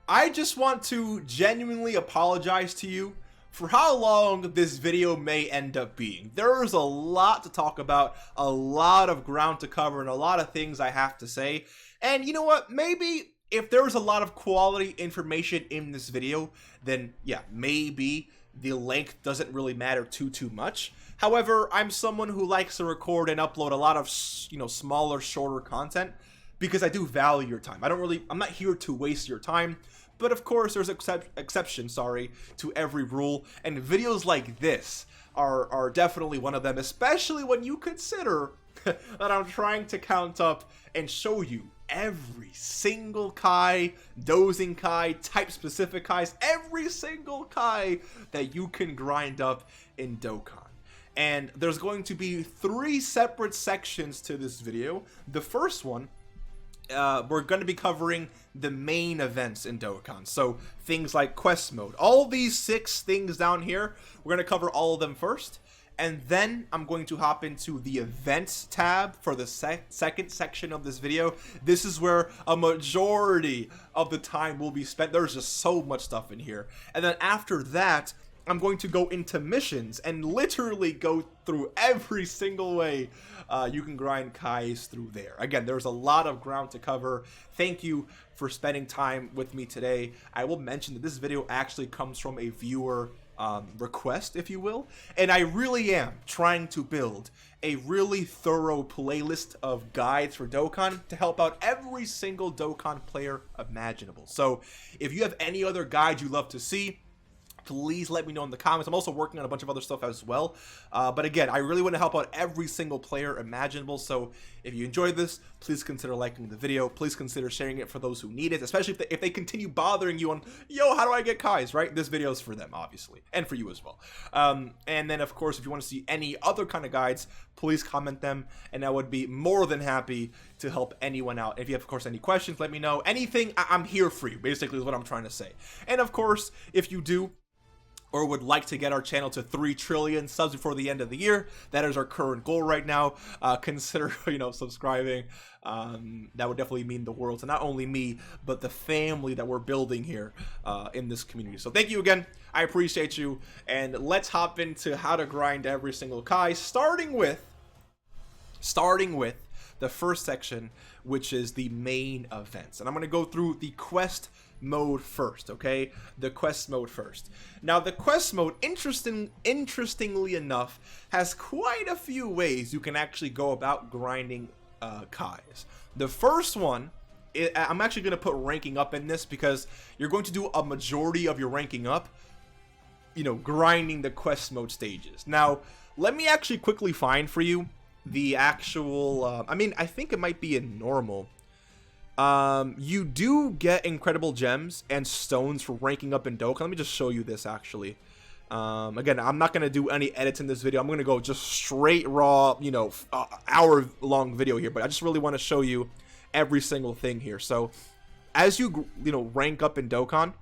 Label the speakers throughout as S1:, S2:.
S1: I just want to genuinely apologize to you for how long this video may end up being. There's a lot to talk about, a lot of ground to cover, and a lot of things I have to say. And you know what? Maybe if there was a lot of quality information in this video, then yeah, maybe the length doesn't really matter too much. However, I'm someone who likes to record and upload a lot of, smaller, shorter content because I do value your time. I'm not here to waste your time. But of course, there's exceptions, to every rule, and videos like this are definitely one of them, especially when you consider that I'm trying to count up and show you every single Kai, Dozing Kai, type-specific Kais, every single Kai that you can grind up in Dokkan. And there's going to be 3 separate sections to this video. The first one, we're going to be covering the main events in Dokkan. So things like quest mode. All these 6 things down here, we're going to cover all of them first. And then I'm going to hop into the events tab for the second section of this video. This is where a majority of the time will be spent. There's just so much stuff in here. And then after that, I'm going to go into missions and literally go through every single way you can grind Kais through there. Again, there's a lot of ground to cover. Thank you for spending time with me today. I will mention that this video actually comes from a viewer request, if you will, and I really am trying to build a really thorough playlist of guides for Dokkan to help out every single Dokkan player imaginable. So if you have any other guides you'd love to see, please let me know in the comments. I'm also working on a bunch of other stuff as well. But again, I really want to help out every single player imaginable. So if you enjoyed this, please consider liking the video. Please consider sharing it for those who need it, especially if they continue bothering you on, yo, how do I get Kais, right? This video is for them, obviously, and for you as well. And then, of course, if you want to see any other kind of guides, please comment them, and I would be more than happy to help anyone out. If you have, of course, any questions, let me know. Anything, I'm here for you, basically, is what I'm trying to say. And, of course, if you do or would like to get our channel to 3 trillion subs before the end of the year, that is our current goal right now, consider subscribing. That would definitely mean the world to not only me but the family that we're building here in this community. So thank you again, I appreciate you, and let's hop into how to grind every single Kai, starting with the first section, which is the main events. And I'm going to go through the quest mode first, okay? The quest mode first. Now, the quest mode, interestingly enough, has quite a few ways you can actually go about grinding Kais. The first one, I'm actually going to put ranking up in this because you're going to do a majority of your ranking up, grinding the quest mode stages. Now, let me actually quickly find for you the actual, I think it might be in normal. You do get incredible gems and stones for ranking up in Dokkan. Let me just show you this actually. Again, I'm not going to do any edits in this video. I'm going to go just straight raw, hour-long video here, but I just really want to show you every single thing here. So, as you rank up in Dokkan,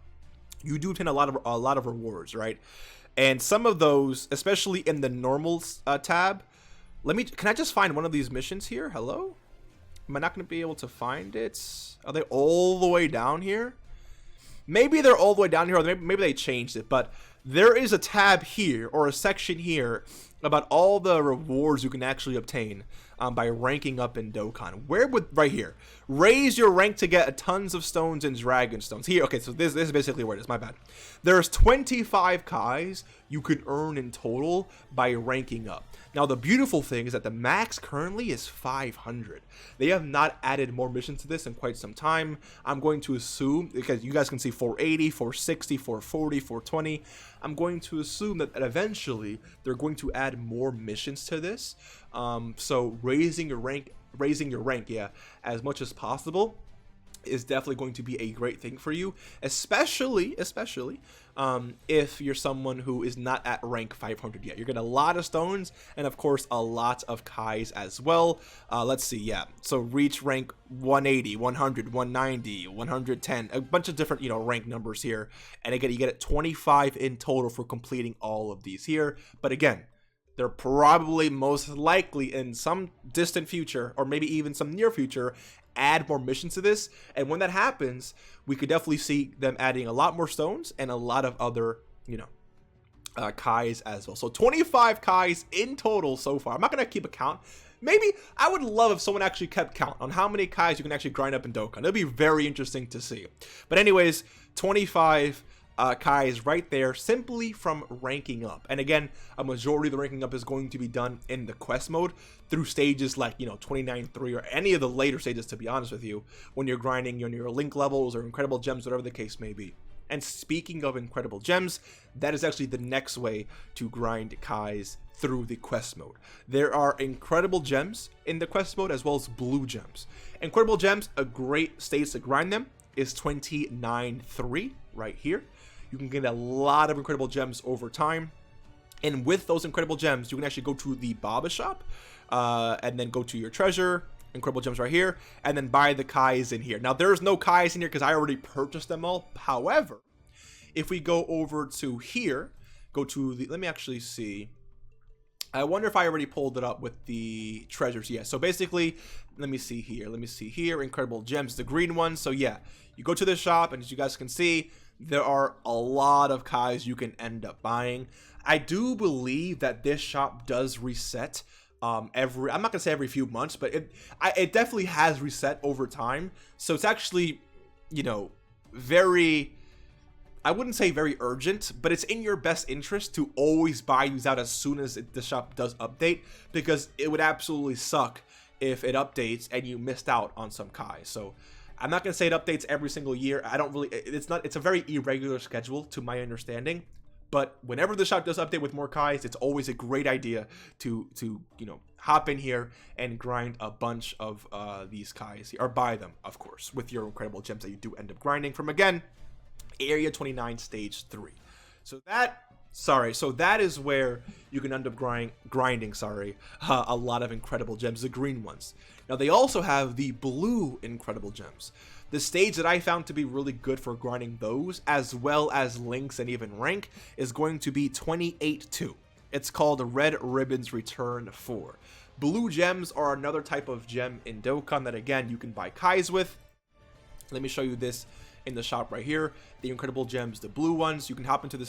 S1: you do obtain a lot of rewards, right? And some of those, especially in the normals tab, can I just find one of these missions here? Hello? Am I not going to be able to find it? Are they all the way down here? Maybe they're all the way down here, or maybe they changed it, but there is a tab here, or a section here, about all the rewards you can actually obtain by ranking up in Dokkan. Right here. Raise your rank to get tons of stones and dragon stones. Here, okay, so this is basically where it is, my bad. There's 25 Kais you could earn in total by ranking up. Now, the beautiful thing is that the max currently is 500. They have not added more missions to this in quite some time. I'm going to assume, because you guys can see 480, 460, 440, 420. I'm going to assume that eventually they're going to add more missions to this. So raising your rank, yeah, as much as possible is definitely going to be a great thing for you, especially if you're someone who is not at rank 500 yet. You're getting a lot of stones and of course a lot of Kais as well. Let's see, yeah, so reach rank 180, 100, 190, 110, a bunch of different rank numbers here, and again you get 25 in total for completing all of these here. But again, they're probably most likely in some distant future, or maybe even some near future, add more missions to this. And when that happens, we could definitely see them adding a lot more stones and a lot of other, you know, Kais as well. So 25 Kais in total so far. I'm not going to keep a count. Maybe I would love if someone actually kept count on how many Kais you can actually grind up in Dokkan. It'd be very interesting to see. But anyways, 25 Kais right there simply from ranking up. And again, a majority of the ranking up is going to be done in the quest mode through stages like, you know, 29-3 or any of the later stages, to be honest with you, when you're grinding on your link levels or incredible gems, whatever the case may be. And speaking of incredible gems, that is actually the next way to grind Kais through the quest mode. There are incredible gems in the quest mode as well as blue gems. Incredible gems, a great stage to grind them is 29-3 right here. You can get a lot of incredible gems over time. And with those incredible gems, you can actually go to the Baba shop and then go to your treasure, incredible gems right here, and then buy the Kais in here. Now, there's no Kais in here because I already purchased them all. However, if we go over to here, go to the, let me actually see. I wonder if I already pulled it up with the treasures. Yeah, so basically, let me see here, incredible gems, the green ones. So yeah, you go to the shop, and as you guys can see, there are a lot of Kais you can end up buying. I do believe that this shop does reset every, I'm not gonna say every few months, but it definitely has reset over time. So it's actually, you know, very, I wouldn't say very urgent, but it's in your best interest to always buy these out as soon as the shop does update, because it would absolutely suck if it updates and you missed out on some Kai. So I'm not gonna say it updates every single year. I don't really, it's a very irregular schedule to my understanding. But whenever the shop does update with more Kais, it's always a great idea to you know, hop in here and grind a bunch of these Kais here, or buy them, of course, with your incredible gems that you do end up grinding from, again, Area 29 Stage 3. So that is where you can end up grinding a lot of incredible gems, the green ones. Now, they also have the blue incredible gems. The stage that I found to be really good for grinding those, as well as links and even rank, is going to be 28-2. It's called Red Ribbons Return 4. Blue gems are another type of gem in Dokkan that, again, you can buy Kais with. Let me show you this in the shop right here. The incredible gems, the blue ones, you can hop into the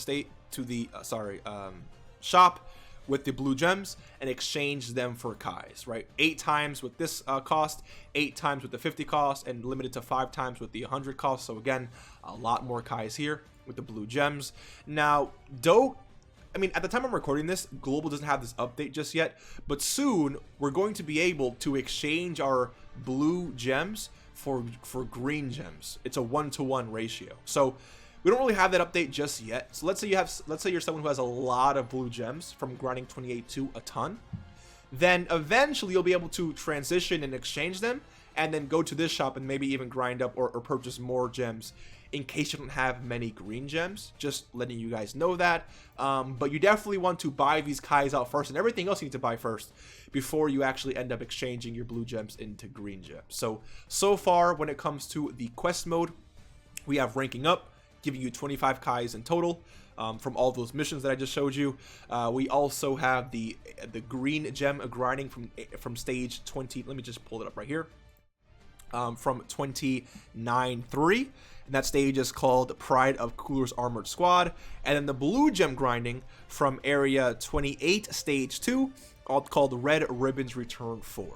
S1: shop with the blue gems and exchange them for Kais, right? 8 times with this cost, 8 times with the 50 cost, and limited to 5 times with the 100 cost. So again, a lot more Kais here with the blue gems. Now, I mean, at the time I'm recording this, Global doesn't have this update just yet, but soon we're going to be able to exchange our blue gems for green gems. It's a 1-to-1 ratio. So we don't really have that update just yet. So let's say you're someone who has a lot of blue gems from grinding 28-2 a ton. Then eventually you'll be able to transition and exchange them, and then go to this shop and maybe even grind up or purchase more gems in case you don't have many green gems. Just letting you guys know that. But you definitely want to buy these Kais out first, and everything else you need to buy first before you actually end up exchanging your blue gems into green gems. So far, when it comes to the quest mode, we have ranking up, giving you 25 Kais in total from all those missions that I just showed you. We also have the green gem grinding from stage 20. Let me just pull it up right here. From 29-3. And that stage is called Pride of Cooler's Armored Squad. And then the blue gem grinding from area 28, stage 2, called Red Ribbons Return 4.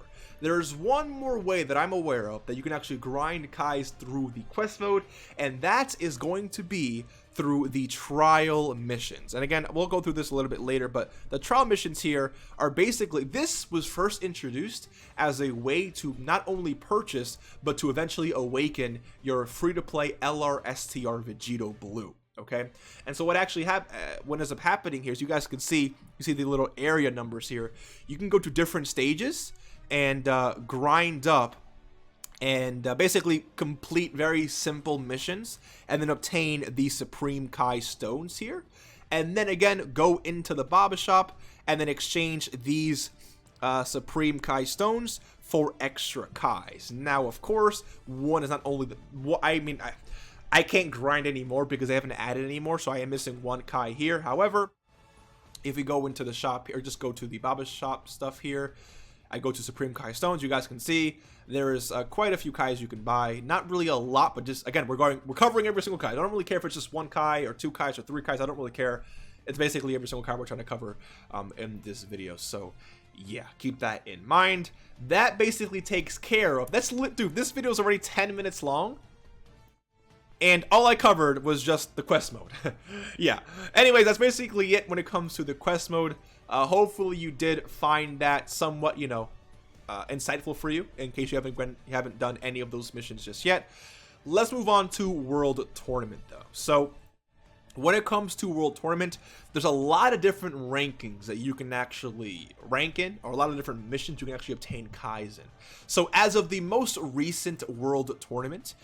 S1: There's one more way that I'm aware of that you can actually grind Kais through the quest mode, and that is going to be through the trial missions. And again, we'll go through this a little bit later, but the trial missions here are basically, this was first introduced as a way to not only purchase, but to eventually awaken your free-to-play LRSTR Vegito Blue. Okay, and so what actually ends up happening here is, you guys can see, you see the little area numbers here. You can go to different stages and grind up and basically complete very simple missions, and then obtain the Supreme Kai stones here, and then again go into the Baba shop and then exchange these Supreme Kai stones for extra Kais. Now, of course, one is not only I can't grind anymore because they haven't added anymore, so I am missing 1 Kai here. However, if we go into the shop here, just go to the Baba shop stuff here, I go to Supreme Kai Stones. You guys can see there's quite a few Kais you can buy. Not really a lot, but just, again, we're covering every single Kai. I don't really care if it's just 1 Kai or 2 Kais or 3 Kais. I don't really care. It's basically every single Kai we're trying to cover in this video. So yeah, keep that in mind. That basically takes care of, dude, this video is already 10 minutes long. And all I covered was just the quest mode. Yeah. Anyways, that's basically it when it comes to the quest mode. Hopefully you did find that somewhat, you know, insightful for you, in case you haven't done any of those missions just yet. Let's move on to World Tournament, though. So when it comes to World Tournament, there's a lot of different rankings that you can actually rank in, or a lot of different missions you can actually obtain Kais in. So as of the most recent World Tournament,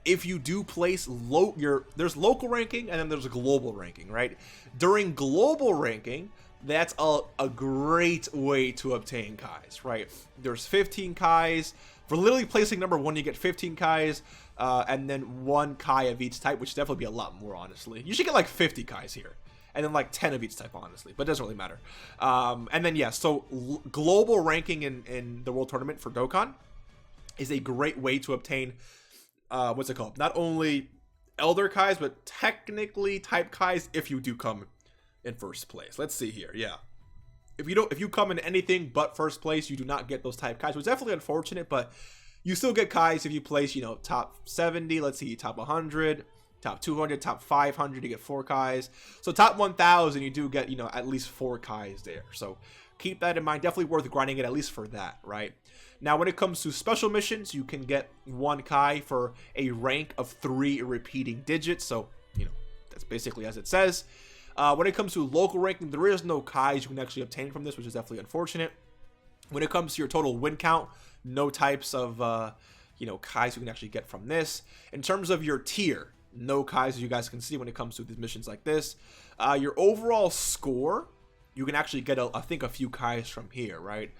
S1: if you do place there's local ranking and then there's a global ranking, right? During global ranking, that's a great way to obtain Kais, right? There's 15 Kais. For literally placing number 1, you get 15 Kais, and then 1 Kai of each type, which definitely be a lot more, honestly. You should get like 50 Kais here, and then like 10 of each type, honestly, but it doesn't really matter. And then, yeah, so global ranking in the World Tournament for Dokkan is a great way to obtain, what's it called? Not only Elder Kais, but technically type Kais if you do come in first place. Let's see here. Yeah, if you come in anything but first place, you do not get those type Kais, which is definitely unfortunate, but you still get Kais if you place, you know, top 70, let's see, top 100, top 200, top 500, you get 4 Kais. So top 1000, you do get, you know, at least 4 Kais there. So keep that in mind. Definitely worth grinding it, at least for that, right? Now, when it comes to special missions, you can get 1 Kai for a rank of 3 repeating digits. So, you know, that's basically as it says. When it comes to local ranking, there is no Kais you can actually obtain from this, which is definitely unfortunate. When it comes to your total win count, no types of, you know, Kais you can actually get from this. In terms of your tier, no Kais, as you guys can see when it comes to these missions like this. Your overall score, you can actually get, I think, a few Kais from here, right?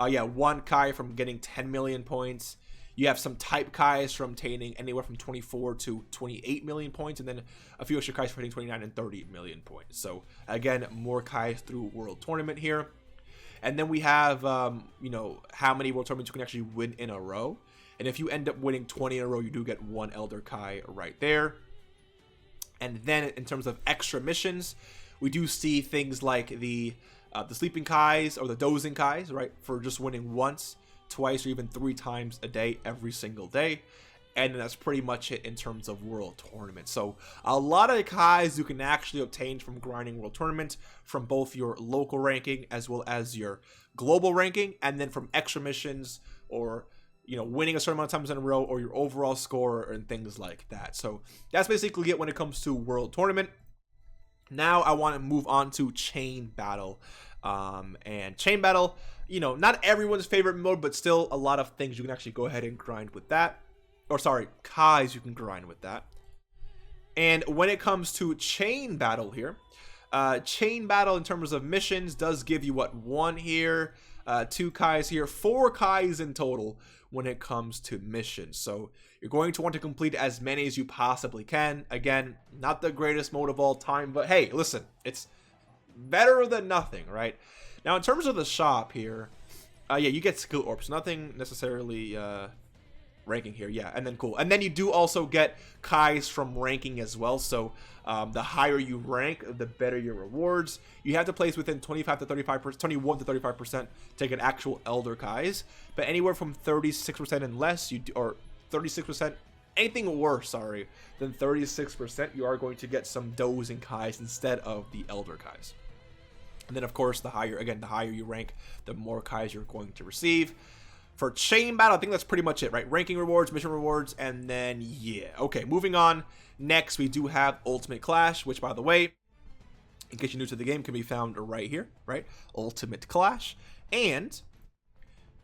S1: Yeah, 1 Kai from getting 10 million points. You have some type Kais from obtaining anywhere from 24 to 28 million points, and then a few extra Kais for hitting 29 and 30 million points. So again, more Kais through World Tournament here. And then we have, you know, how many World Tournaments you can actually win in a row. And if you end up winning 20 in a row, you do get 1 Elder Kai right there. And then in terms of extra missions, we do see things like the Sleeping Kais or the Dozing Kais, right? For just winning once, twice, or even 3 times a day, every single day. And then that's pretty much it in terms of World Tournament. So a lot of the Kais you can actually obtain from grinding World Tournament, from both your local ranking as well as your global ranking, and then from extra missions, or, you know, winning a certain amount of times in a row, or your overall score, and things like that. So that's basically it when it comes to World Tournament. Now I want to move on to Chain Battle. And Chain Battle, you know, not everyone's favorite mode, but still a lot of things you can actually go ahead and grind with that. Or sorry, Kais you can grind with that. And when it comes to Chain Battle here, Chain Battle in terms of missions does give you, what, 1 here, 2 Kais here, 4 Kais in total when it comes to missions. So you're going to want to complete as many as you possibly can. Again, not the greatest mode of all time, but hey, listen, it's better than nothing, right? Now, in terms of the shop here, yeah, you get skill orbs. Nothing necessarily ranking here, yeah, and then cool. And then you do also get Kais from ranking as well. So the higher you rank, the better your rewards. You have to place within 25 to 35%, 21 to 35% to get actual Elder Kais. But anywhere from 36% and less, or 36%, anything worse, sorry, than 36%, you are going to get some Dozing Kais instead of the Elder Kais. And then, of course, the higher you rank, the more Kais you're going to receive. For Chain Battle, I think that's pretty much it, right? Ranking rewards, mission rewards, and then, yeah. Okay, moving on. Next, we do have Ultimate Clash, which, by the way, in case you're new to the game, can be found right here, right? Ultimate Clash. And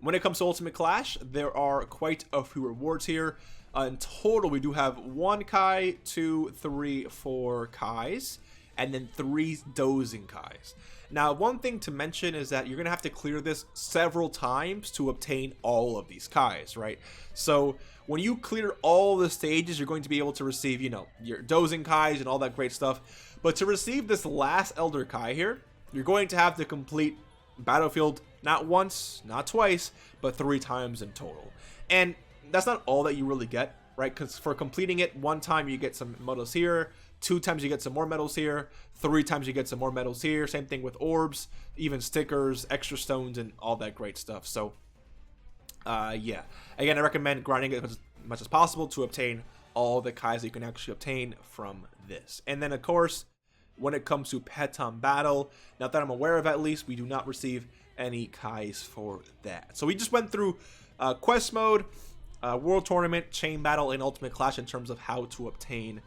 S1: when it comes to Ultimate Clash, there are quite a few rewards here. In total, we do have 1 Kai, 2, 3, 4 Kais, and then 3 Dozing Kais. Now, one thing to mention is that you're going to have to clear this several times to obtain all of these Kais, right? So when you clear all the stages, you're going to be able to receive, you know, your Dozing Kais and all that great stuff. But to receive this last Elder Kai here, you're going to have to complete Battlefield not once, not twice, but 3 times in total. And that's not all that you really get, right? Because for completing it 1 time, you get some medals here. 2 times you get some more medals here. 3 times you get some more medals here. Same thing with orbs, even stickers, extra stones, and all that great stuff. So, yeah. Again, I recommend grinding it as much as possible to obtain all the Kais that you can actually obtain from this. And then, of course, when it comes to Petom Battle, not that I'm aware of at least, we do not receive any Kais for that. So we just went through Quest Mode, World Tournament, Chain Battle, and Ultimate Clash in terms of how to obtain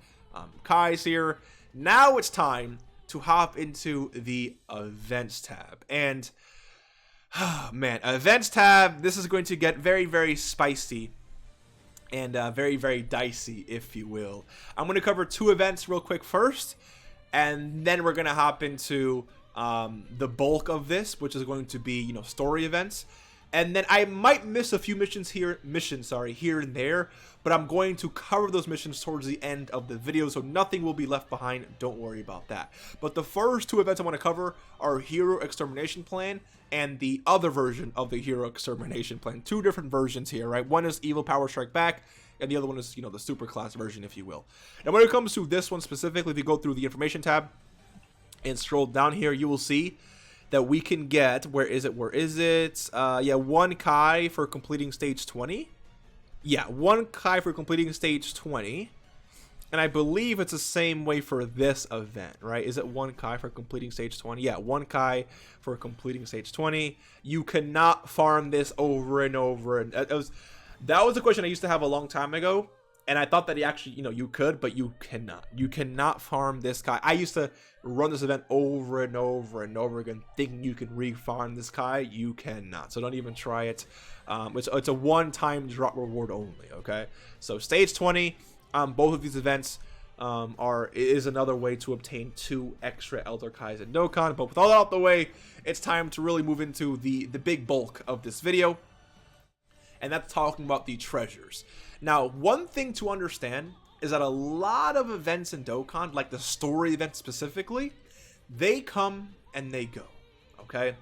S1: Kais here. Now it's time to hop into the Events tab. And, man, Events tab, this is going to get very, very spicy. And very, very dicey, if you will. I'm going to cover 2 events real quick first. And then we're going to hop into the bulk of this, which is going to be, you know, story events. And then I might miss a few missions here and there, but I'm going to cover those missions towards the end of the video, so nothing will be left behind. Don't worry about that. But the first 2 events I want to cover are Hero Extermination Plan and the other version of the Hero Extermination Plan. 2 different versions here, right? One is Evil Power Strike Back, and the other one is, you know, the super class version, if you will. And when it comes to this one specifically, if you go through the information tab and scroll down here, you will see that we can get, where is it? Yeah, 1 Kai for completing stage 20. Yeah, 1 Kai for completing stage 20. And I believe it's the same way for this event, right? Is it 1 Kai for completing stage 20? Yeah, 1 Kai for completing stage 20. You cannot farm this over and over. And that was a question I used to have a long time ago. And I thought that actually, you know, you could, but you cannot. You cannot farm this Kai. I used to run this event over and over and over again, thinking you can re-farm this Kai. You cannot. So don't even try it. It's a one-time drop reward only, okay? So stage 20, both of these events is another way to obtain 2 extra Elder Kais in Dokkan. But with all that out the way, it's time to really move into the big bulk of this video. And that's talking about the treasures. Now, one thing to understand is that a lot of events in Dokkan, like the story events specifically, they come and they go, okay?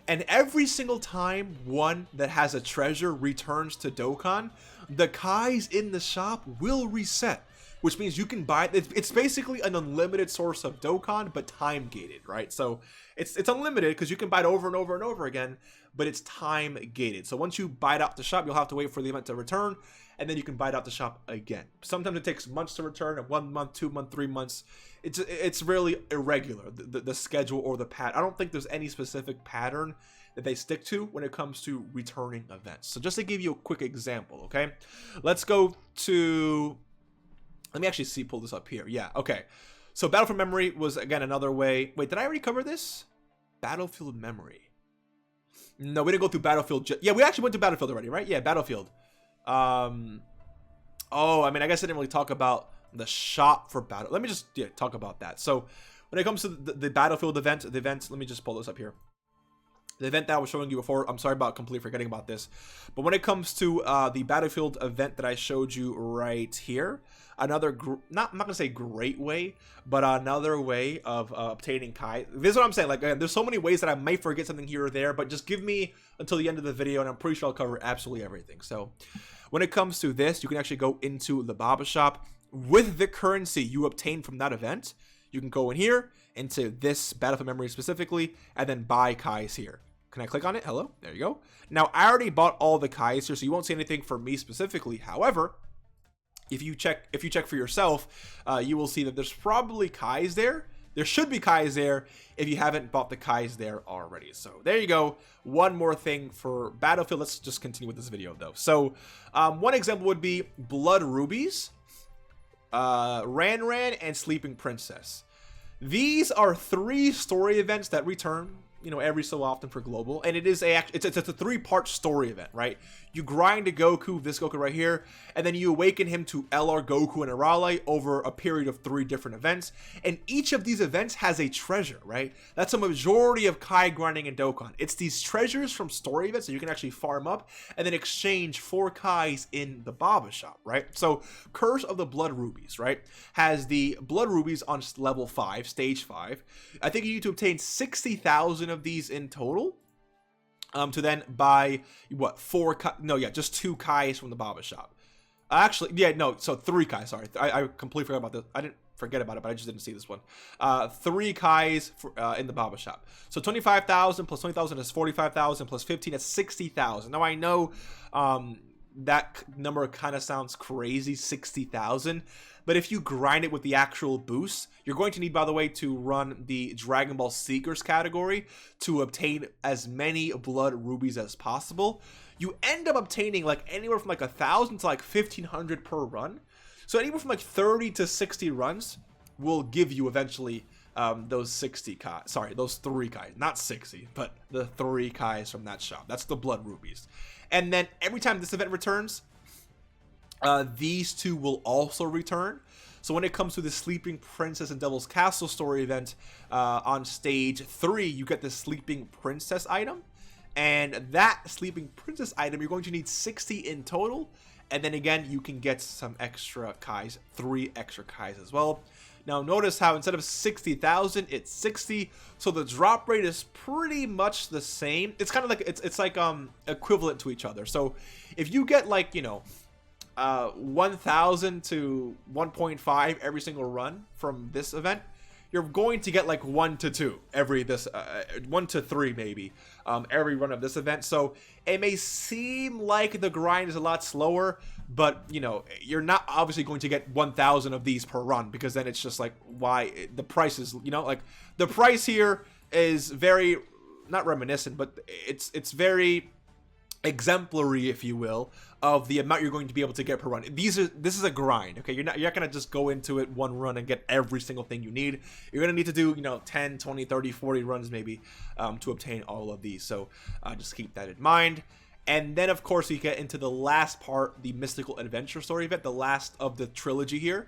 S1: And every single time one that has a treasure returns to Dokkan, the Kais in the shop will reset, which means you can buy it. It's basically an unlimited source of Dokkan, but time gated, right? So it's unlimited because you can buy it over and over and over again, but it's time gated. So once you buy it out the shop, you'll have to wait for the event to return, and then you can buy it out the shop again. Sometimes it takes months to return, 1 month, 2 months, 3 months. It's really irregular, the schedule or the pattern. I don't think there's any specific pattern that they stick to when it comes to returning events. So just to give you a quick example, okay? Let's go to... Let me actually pull this up here. Yeah, okay. So Battlefield Memory was, again, another way... Wait, did I already cover this? Battlefield Memory. No, we didn't go through Battlefield. Yeah, we actually went to Battlefield already, right? Yeah, Battlefield. Oh, I mean, I guess I didn't really talk about the shop for Battle. Let me just talk about that. So when it comes to the Battlefield event, let me just pull this up here. The event that I was showing you before, I'm sorry about completely forgetting about this. But when it comes to the Battlefield event that I showed you right here, another, I'm not going to say great way, but another way of obtaining Kai. This is what I'm saying. Like, there's so many ways that I might forget something here or there, but just give me until the end of the video, and I'm pretty sure I'll cover absolutely everything. So when it comes to this, you can actually go into the Baba shop with the currency you obtain from that event. You can go in here into this Battlefield Memory specifically, and then buy Kais here. Can I click on it? Hello, there you go. Now I already bought all the Kais here, so you won't see anything for me specifically. However, if you check for yourself, you will see that there's probably Kais there. There should be Kais there if you haven't bought the Kais there already. So there you go. One more thing for Battlefield. Let's just continue with this video though. So one example would be Blood Rubies, Ran, and Sleeping Princess. These are 3 story events that return, you know, every so often for global, and it's a 3-part story event, right? You grind to Goku, this Goku right here, and then you awaken him to LR Goku and Arale over a period of 3 different events, and each of these events has a treasure, right? That's a majority of Kai grinding in Dokkan. It's these treasures from story events that you can actually farm up and then exchange for Kais in the Baba shop, right? So Curse of the Blood Rubies, right, has the Blood Rubies on level 5, stage 5. I think you need to obtain 60,000 of these in total to then buy, what, just 2 Kais from the Baba shop. Actually, yeah, no, so 3 Kai, sorry. I completely forgot about this. I didn't forget about it, but I just didn't see this one. 3 Kais in the Baba shop. So 25,000 plus 20,000 is 45,000 plus 15 is 60,000. Now I know that number kind of sounds crazy, 60,000. But if you grind it with the actual boost, you're going to need, by the way, to run the Dragon Ball Seekers category to obtain as many blood rubies as possible. You end up obtaining like anywhere from like 1,000 to like 1,500 per run. So anywhere from like 30 to 60 runs will give you eventually those 60 Kai. Sorry, those 3 Kai. Not 60, but the 3 Kais from that shop. That's the blood rubies. And then every time this event returns, these 2 will also return. So when it comes to the Sleeping Princess and Devil's Castle story event on stage 3, you get the Sleeping Princess item. And that Sleeping Princess item, you're going to need 60 in total. And then again, you can get some extra Kais, 3 extra Kais as well. Now notice how instead of 60,000, it's 60. So the drop rate is pretty much the same. It's kind of like, it's like equivalent to each other. So if you get like, 1,000 to 1.5 every single run from this event, you're going to get like 1 to 2 every 1 to 3 maybe every run of this event. So it may seem like the grind is a lot slower, but you're not obviously going to get 1,000 of these per run, because then it's just like, why the price is, like the price here is very not reminiscent, but it's very exemplary, if you will, of the amount you're going to be able to get per run. This is a grind, okay? You're not gonna just go into it one run and get every single thing you need. You're gonna need to do 10, 20, 30, 40 runs maybe to obtain all of these. So just keep that in mind. And then of course you get into the last part, the Mystical Adventure story event, the last of the trilogy here.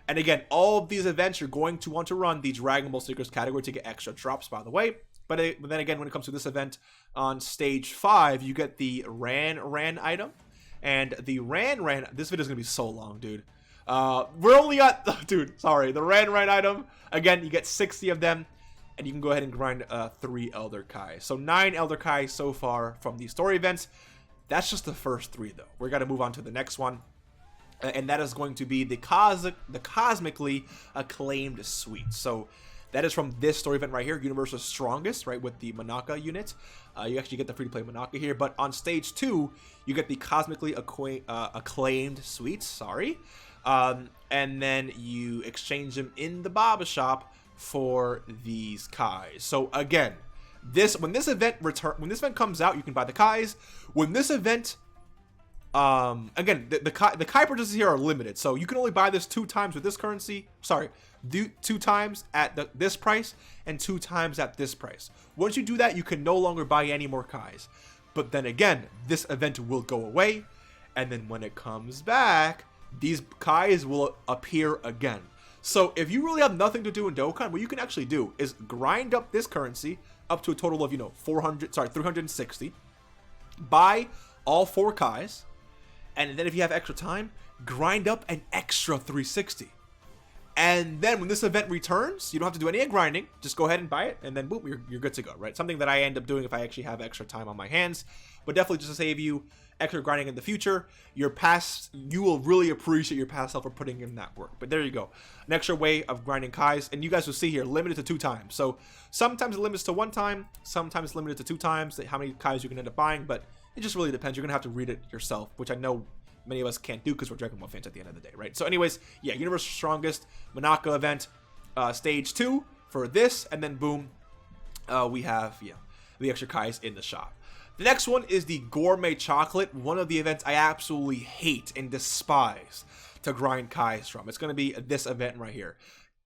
S1: And again, all of these events you're going to want to run the Dragon Ball Seekers category to get extra drops, by the way. But then again, when it comes to this event on stage 5, you get the Ran item. And the Ran, this video is going to be so long, dude. We're only at, dude, sorry. The Ran item, again, you get 60 of them. And you can go ahead and grind 3 Elder Kai. So 9 Elder Kai so far from these story events. That's just the first 3, though. We're going to move on to the next one. And that is going to be the cosmically acclaimed suite. So that is from this story event right here, Universe's Strongest, right, with the Monaka unit. You actually get the free-to-play Monaka here. But on stage 2, you get the cosmically acclaimed suites, sorry. And then you exchange them in the Baba shop for these Kais. So again, when this event comes out, you can buy the Kais. When this event again, the Kai purchases here are limited, so you can only buy this 2 times with this currency. Sorry, 2 times at this price and 2 times at this price. Once you do that, you can no longer buy any more Kais. But then again, this event will go away, and then when it comes back, these Kais will appear again. So if you really have nothing to do in Dokkan, what you can actually do is grind up this currency up to a total of 360. Buy all 4 Kais. And then if you have extra time, grind up an extra 360. And then when this event returns, you don't have to do any grinding. Just go ahead and buy it, and then boom, you're good to go, right? Something that I end up doing if I actually have extra time on my hands. But definitely just to save you extra grinding in the future, you will really appreciate your past self for putting in that work. But there you go. An extra way of grinding Kais. And you guys will see here, limited to 2 times. So sometimes it limits to 1 time, sometimes limited to 2 times, how many Kais you can end up buying, but it just really depends. You're going to have to read it yourself, which I know many of us can't do because we're Dragon Ball fans at the end of the day, right? So anyways, yeah, Universe's Strongest, Monaka event, stage 2 for this, and then boom, we have, the extra Kais in the shop. The next one is the Gourmet Chocolate, one of the events I absolutely hate and despise to grind Kais from. It's going to be this event right here.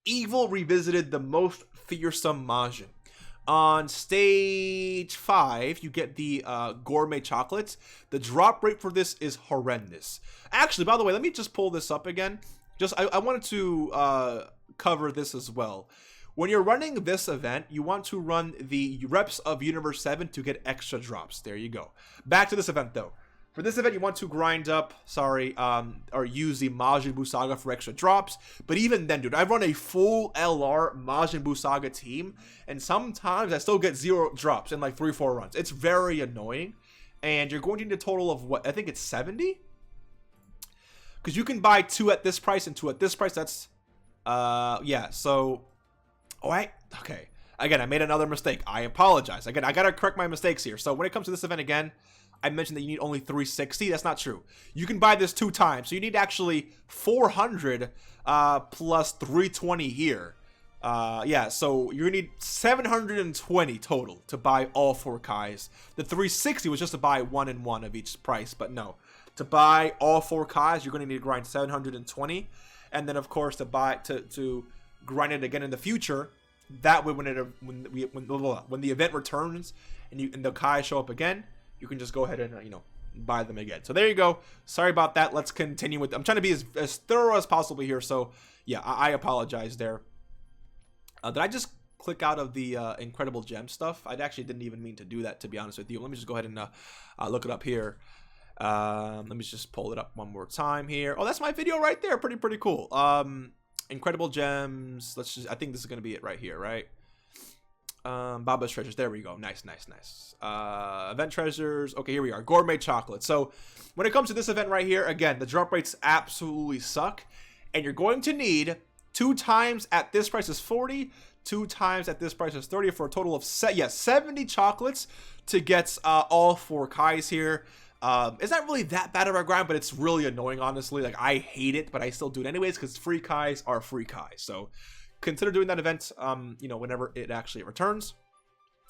S1: Evil Revisited, the most fearsome Majin. On stage 5, you get the Gourmet Chocolates. The drop rate for this is horrendous. Actually, by the way, let me just pull this up again. I wanted to cover this as well. When you're running this event, you want to run the reps of Universe 7 to get extra drops. There you go. Back to this event, though. For this event, you want to grind up, or use the Majin Buu Saga for extra drops. But even then, dude, I've run a full LR Majin Buu Saga team, and sometimes I still get 0 drops in like 3-4 runs. It's very annoying. And you're going to need a total of what? I think it's 70? Because you can buy 2 at this price and 2 at this price. That's, yeah, so, okay. Again, I made another mistake. I apologize. Again, I gotta correct my mistakes here. So when it comes to this event again, I mentioned that you need only 360. That's not true. You can buy this 2 times. So you need actually 400 plus 320 here. Yeah, so you need 720 total to buy all 4 Kais. The 360 was just to buy 1 and 1 of each price, but no. To buy all 4 Kais, you're going to need to grind 720. And then, of course, to grind it again in the future, that way when the event returns and the Kai show up again, you can just go ahead and, buy them again. So there you go. Sorry about that. Let's continue with, I'm trying to be as thorough as possible here. So yeah, I apologize there. Did I just click out of the incredible gem stuff? I actually didn't even mean to do that, to be honest with you. Let me just go ahead and look it up here. Let me just pull it up one more time here. Oh, that's my video right there. Pretty cool. Incredible gems. I think this is going to be it right here, right? Baba's treasures. There we go. Nice. Event treasures. Okay, here we are. Gourmet chocolate. So when it comes to this event right here, again, the drop rates absolutely suck. And you're going to need 2 times at this price is 40, 2 times at this price is 30 for a total of 70 chocolates to get all 4 Kais here. It's not really that bad of a grind, but it's really annoying, honestly. Like, I hate it, but I still do it anyways because free Kais are free Kais. So consider doing that event, whenever it actually returns.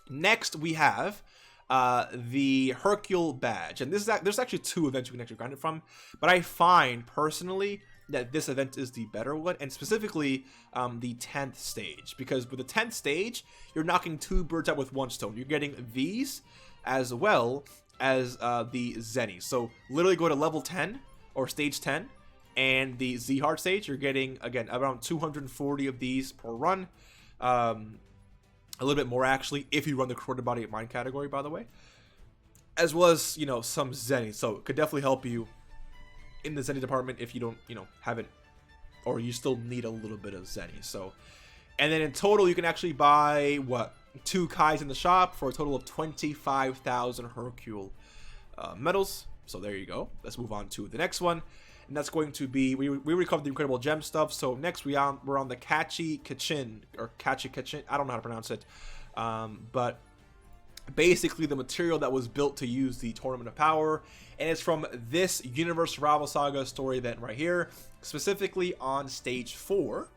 S1: Next, we have the Hercule badge, and there's actually 2 events you can actually grind it from. But I find personally that this event is the better one, and specifically the 10th stage, because with the 10th stage, you're knocking 2 birds out with 1 stone. You're getting these as well as the Zennies. So literally go to level 10 or stage 10 and the Z Heart stage, you're getting again around 240 of these per run, a little bit more actually if you run the quarter body at mine category, by the way, as well as some Zennies. So it could definitely help you in the Zenny department if you don't haven't, or you still need a little bit of Zennies. So, and then in total you can actually buy 2 Kais in the shop for a total of 25,000 Hercule medals. So there you go. Let's move on to the next one, and that's going to be, we recovered the incredible gem stuff. So next we're on the Kachi Kitchen, or Kachi Kitchen. I don't know how to pronounce it, but basically the material that was built to use the Tournament of Power, and it's from this Universe Rival Saga story event right here, specifically on stage 4.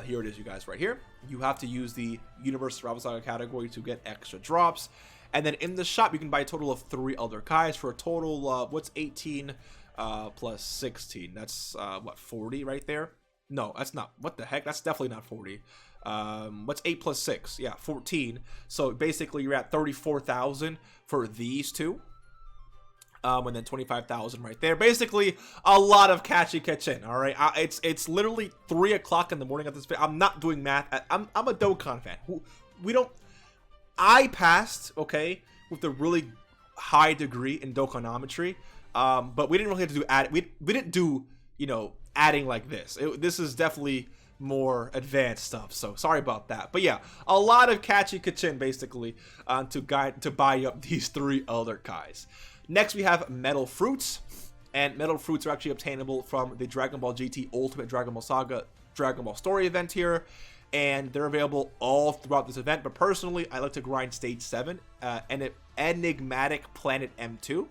S1: Here it is, you guys, right here. You have to use the Universe Rival Saga category to get extra drops. And then in the shop, you can buy a total of 3 other Kais for a total of, what's 18 plus 16? That's, 40 right there? No, that's not. What the heck? That's definitely not 40. What's 8 plus 6? Yeah, 14. So basically, you're at 34,000 for these 2. And then 25,000 right there. Basically, a lot of Kachi Kitchen. All right, it's literally 3 o'clock in the morning at this video. I'm not doing math. I'm a Dokkan fan. I passed, okay, with a really high degree in Dokkanometry, but we didn't really have to do we didn't do adding like this. This is definitely more advanced stuff, so sorry about that. But yeah, a lot of Kachi Kitchen basically to buy up these 3 other Kais. Next, we have Metal Fruits, and Metal Fruits are actually obtainable from the Dragon Ball GT Ultimate Dragon Ball Saga Dragon Ball Story event here, and they're available all throughout this event. But personally, I like to grind stage 7, and Enigmatic Planet M2.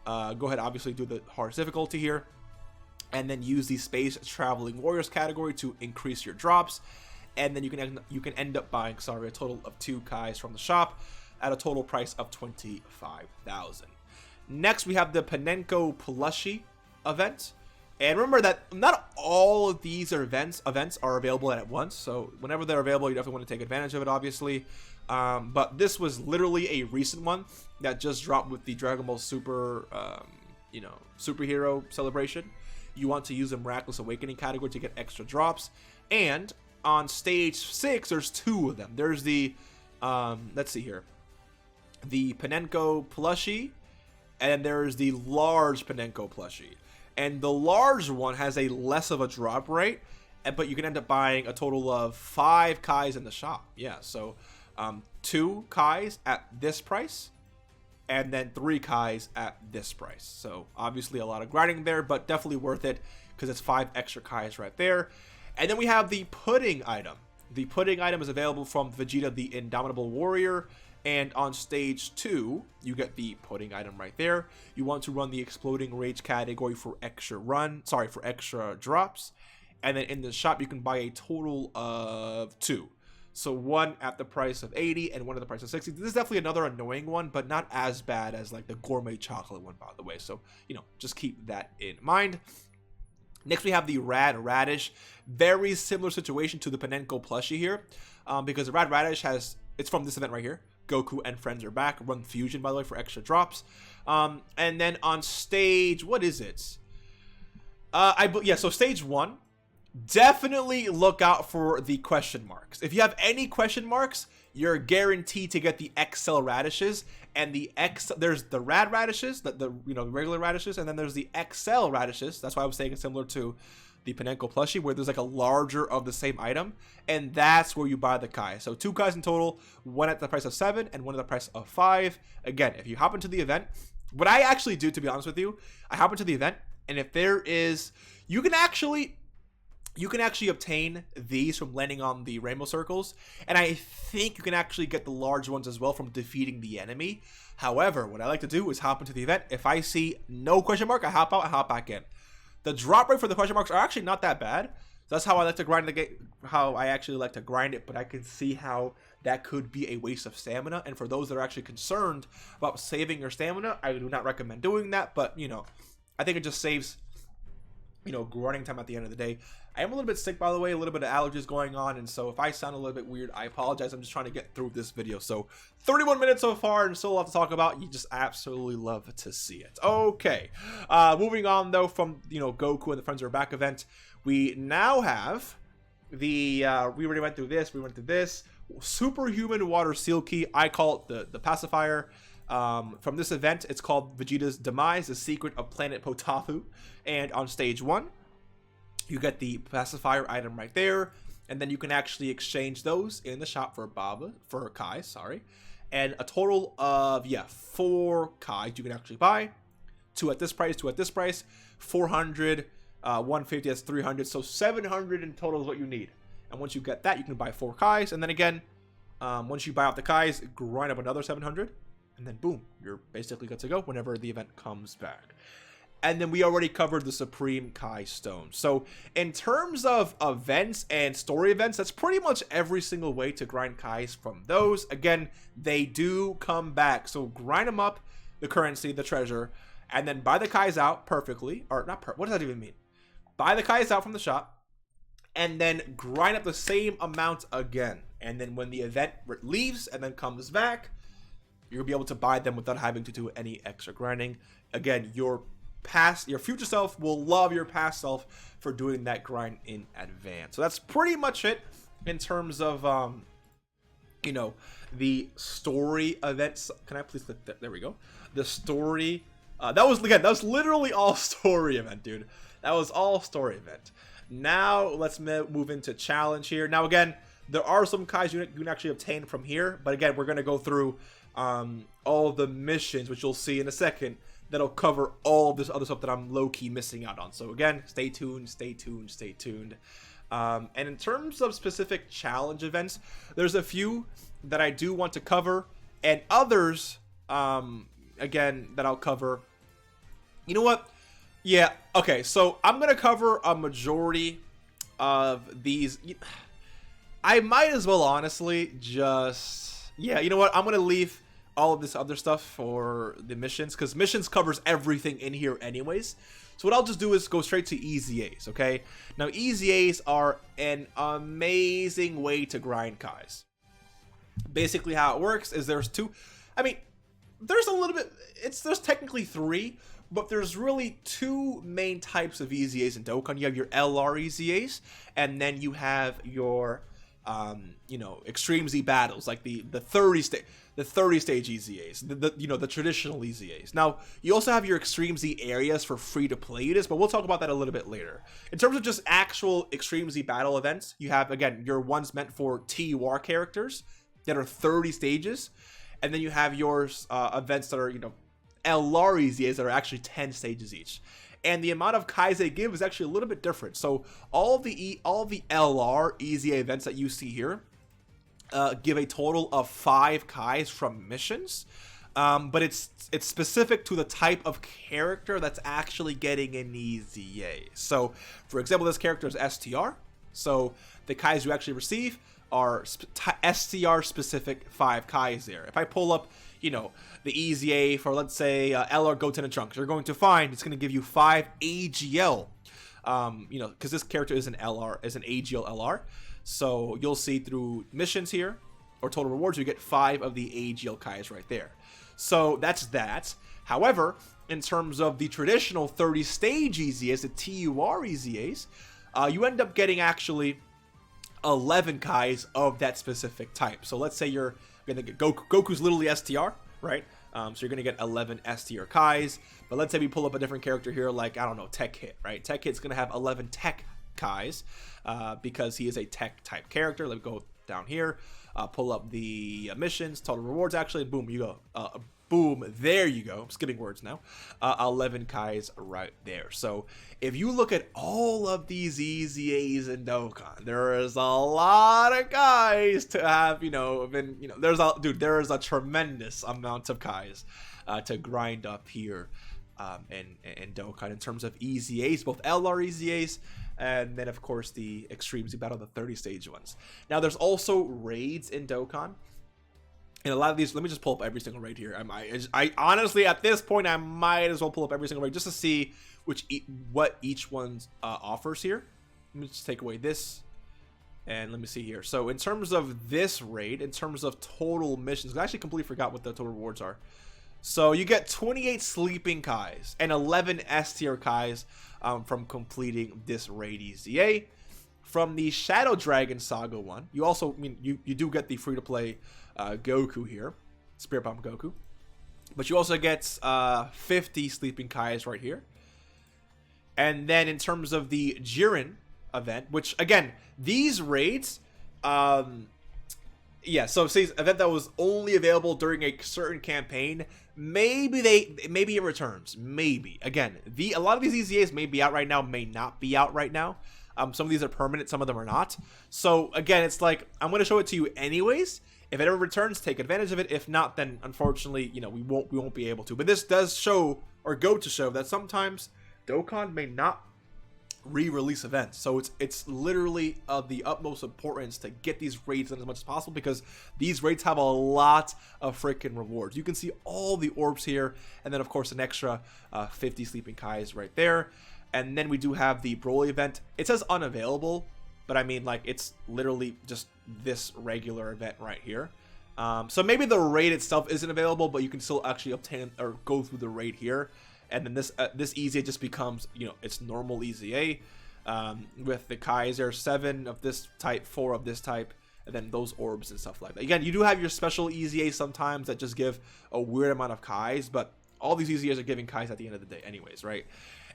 S1: Go ahead, obviously do the hardest difficulty here, and then use the Space Traveling Warriors category to increase your drops, and then you can end up buying a total of 2 Kais from the shop at a total price of 25,000. Next, we have the Panenko Plushie event. And remember that not all of these events are available at once. So whenever they're available, you definitely want to take advantage of it, obviously. But this was literally a recent one that just dropped with the Dragon Ball Super, superhero celebration. You want to use the Miraculous Awakening category to get extra drops. And on stage 6, there's 2 of them. There's the, let's see here, the Panenko Plushie, And then there's the large Panenko Plushie. And the large one has a less of a drop rate, but you can end up buying a total of 5 Kais in the shop. Yeah, so 2 Kais at this price, and then 3 Kais at this price. So obviously a lot of grinding there, but definitely worth it because it's 5 extra Kais right there. And then we have the pudding item. The pudding item is available from Vegeta the Indomitable Warrior, and on stage 2, you get the pudding item right there. You want to run the Exploding Rage category for extra drops. And then in the shop, you can buy a total of 2. So 1 at the price of 80 and 1 at the price of 60. This is definitely another annoying one, but not as bad as like the Gourmet Chocolate one, by the way. So, you know, just keep that in mind. Next, we have the Rad Radish. Very similar situation to the Panenko Plushie here, because the Rad Radish it's from this event right here. Goku and friends are back. Run Fusion, by the way, for extra drops. And then on stage, what is it? So stage 1, definitely look out for the question marks. If you have any question marks, you're guaranteed to get the XL radishes. And there's the Rad Radishes, the regular radishes, and then there's the XL radishes. That's why I was saying it's similar to the Panenko Plushie, where there's like a larger of the same item, and that's where you buy the Kai. So 2 Kais in total, 1 at the price of 7 and 1 at the price of 5. Again, if you hop into the event, what I actually do, to be honest with you, I hop into the event, and if there is, you can actually obtain these from landing on the rainbow circles, and I think you can actually get the large ones as well from defeating the enemy. However, what I like to do is hop into the event. If I see no question mark, I hop out, I hop back in. The drop rate for the question marks are actually not that bad. That's how I like to grind the game, how I actually like to grind it, but I can see how that could be a waste of stamina. And for those that are actually concerned about saving your stamina, I do not recommend doing that. But, you know, I think it just saves, you know, grinding time at the end of the day. I am a little bit sick, by the way, a little bit of allergies going on, and so if I sound a little bit weird, I apologize. I'm just trying to get through this video. So 31 minutes so far and still a lot to talk about. You just absolutely love to see it. Okay, moving on though from, you know, Goku and the Friends Are Back event, we now have the we already went through this. We went through this Superhuman Water Seal Key. I call it the Pacifier. From this event, it's called Vegeta's Demise: The Secret of Planet Potafu, and on stage 1. You get the Pacifier item right there, and then you can actually exchange those in the shop for Kai, and a total of 4 Kai you can actually buy. 2 at this price, 2 at this price, 400, 150, that's 300, so 700 in total is what you need. And once you get that, you can buy 4 Kais, and then again, once you buy out the Kais, grind up another 700, and then boom, you're basically good to go whenever the event comes back. And then we already covered the Supreme Kai Stone. So in terms of events and story events, that's pretty much every single way to grind Kais from those. Again, they do come back. So grind them up, the currency, the treasure, and then buy the Kais out perfectly. Or not what does that even mean? Buy the Kais out from the shop, and then grind up the same amount again. And then when the event leaves and then comes back, you'll be able to buy them without having to do any extra grinding. Again, your future self will love your past self for doing that grind in advance. So that's pretty much it in terms of you know, the story events. Can I please click that? There we go. The story that was literally all story event, dude. That was all story event. Now let's move into challenge here. Now again, there are some Kais you can actually obtain from here, but again, we're gonna go through all the missions, which you'll see in a second, that'll cover all of this other stuff that I'm low-key missing out on. So again, stay tuned, stay tuned, stay tuned. And in terms of specific challenge events, there's a few that I do want to cover, and others, again, that I'll cover. You know what? Yeah, okay, so I'm going to cover a majority of these. I might as well, honestly, just... Yeah, you know what? I'm going to leave all of this other stuff for the missions, because missions covers everything in here anyways. So what I'll just do is go straight to Easy A's, okay? Now, Easy A's are an amazing way to grind Kais. Basically, how it works is there's two... I mean, there's a little bit... There's technically 3, but there's really 2 main types of Easy A's in Dokkan. You have your LR Easy A's, and then you have your you know, Extreme Z battles, like the 30 stage EZAs, the traditional EZAs. Now, you also have your Extreme Z areas for free to play units, but we'll talk about that a little bit later. In terms of just actual Extreme Z battle events, you have, again, your ones meant for TUR characters that are 30 stages, and then you have yours events that are, you know, LR EZAs that are actually 10 stages each. And the amount of Kais they give is actually a little bit different. So all the LR EZA events that you see here give a total of 5 Kais from missions. But it's specific to the type of character that's actually getting an EZA. So, for example, this character is STR. So the Kais you actually receive are STR specific 5 Kais there. If I pull up, you know, the EZA for, let's say, LR Goten and Trunks, you're going to find it's going to give you 5 AGL. You know, because this character is an AGL LR. So you'll see through missions here, or total rewards, you get 5 of the AGL Kais right there. So that's that. However, in terms of the traditional 30 stage EZAs, the TUR EZAs, you end up getting actually 11 Kais of that specific type. So let's say you're going to get Goku's literally STR, right? So you're going to get 11 STR Kais. But let's say we pull up a different character here, like, I don't know, Tech Hit, right? Tech Hit's going to have 11 Tech Kais because he is a Tech type character. Let me go down here, pull up the missions, total rewards, actually, boom, you go. Boom, there you go. I'm skipping words now. 11 Kais right there. So if you look at all of these EZAs in Dokkan, there is a lot of Kais to have, you know, there is a tremendous amount of Kais to grind up here in Dokkan in terms of EZAs, both LR EZAs, and then of course the Extreme Z Battle, the 30 stage ones. Now there's also raids in Dokkan. And a lot of these, let me just pull up every single raid here. I honestly, at this point, I might as well pull up every single raid just to see what each one offers here. Let me just take away this, and let me see here. So in terms of this raid, in terms of total missions, I actually completely forgot what the total rewards are. So you get 28 Sleeping Kais and 11 S tier Kais from completing this raid EZA. From the Shadow Dragon Saga one, you also, you do get the free-to-play Goku here, Spirit Bomb Goku, but you also get 50 Sleeping Kais right here. And then in terms of the Jiren event, which again, these raids, yeah, so say event that was only available during a certain campaign, maybe it returns, maybe. Again, a lot of these EZAs may be out right now, may not be out right now. Some of these are permanent, some of them are not. So again, it's like, I'm going to show it to you anyways. If it ever returns, take advantage of it. If not, then unfortunately, you know, we won't be able to. But this does show, or go to show, that sometimes Dokkan may not re-release events. So it's literally of the utmost importance to get these raids done as much as possible, because these raids have a lot of freaking rewards. You can see all the orbs here, and then of course an extra 50 Sleeping Kais right there. And then we do have the Broly event. It says unavailable, but I mean, like, it's literally just this regular event right here. So maybe the raid itself isn't available, but you can still actually obtain or go through the raid here. And then this EZA just becomes, you know, it's normal EZA with the Kaiser 7 of this type, 4 of this type, and then those orbs and stuff like that. Again, you do have your special EZA sometimes that just give a weird amount of Kais, but all these EZAs are giving Kais at the end of the day anyways, right?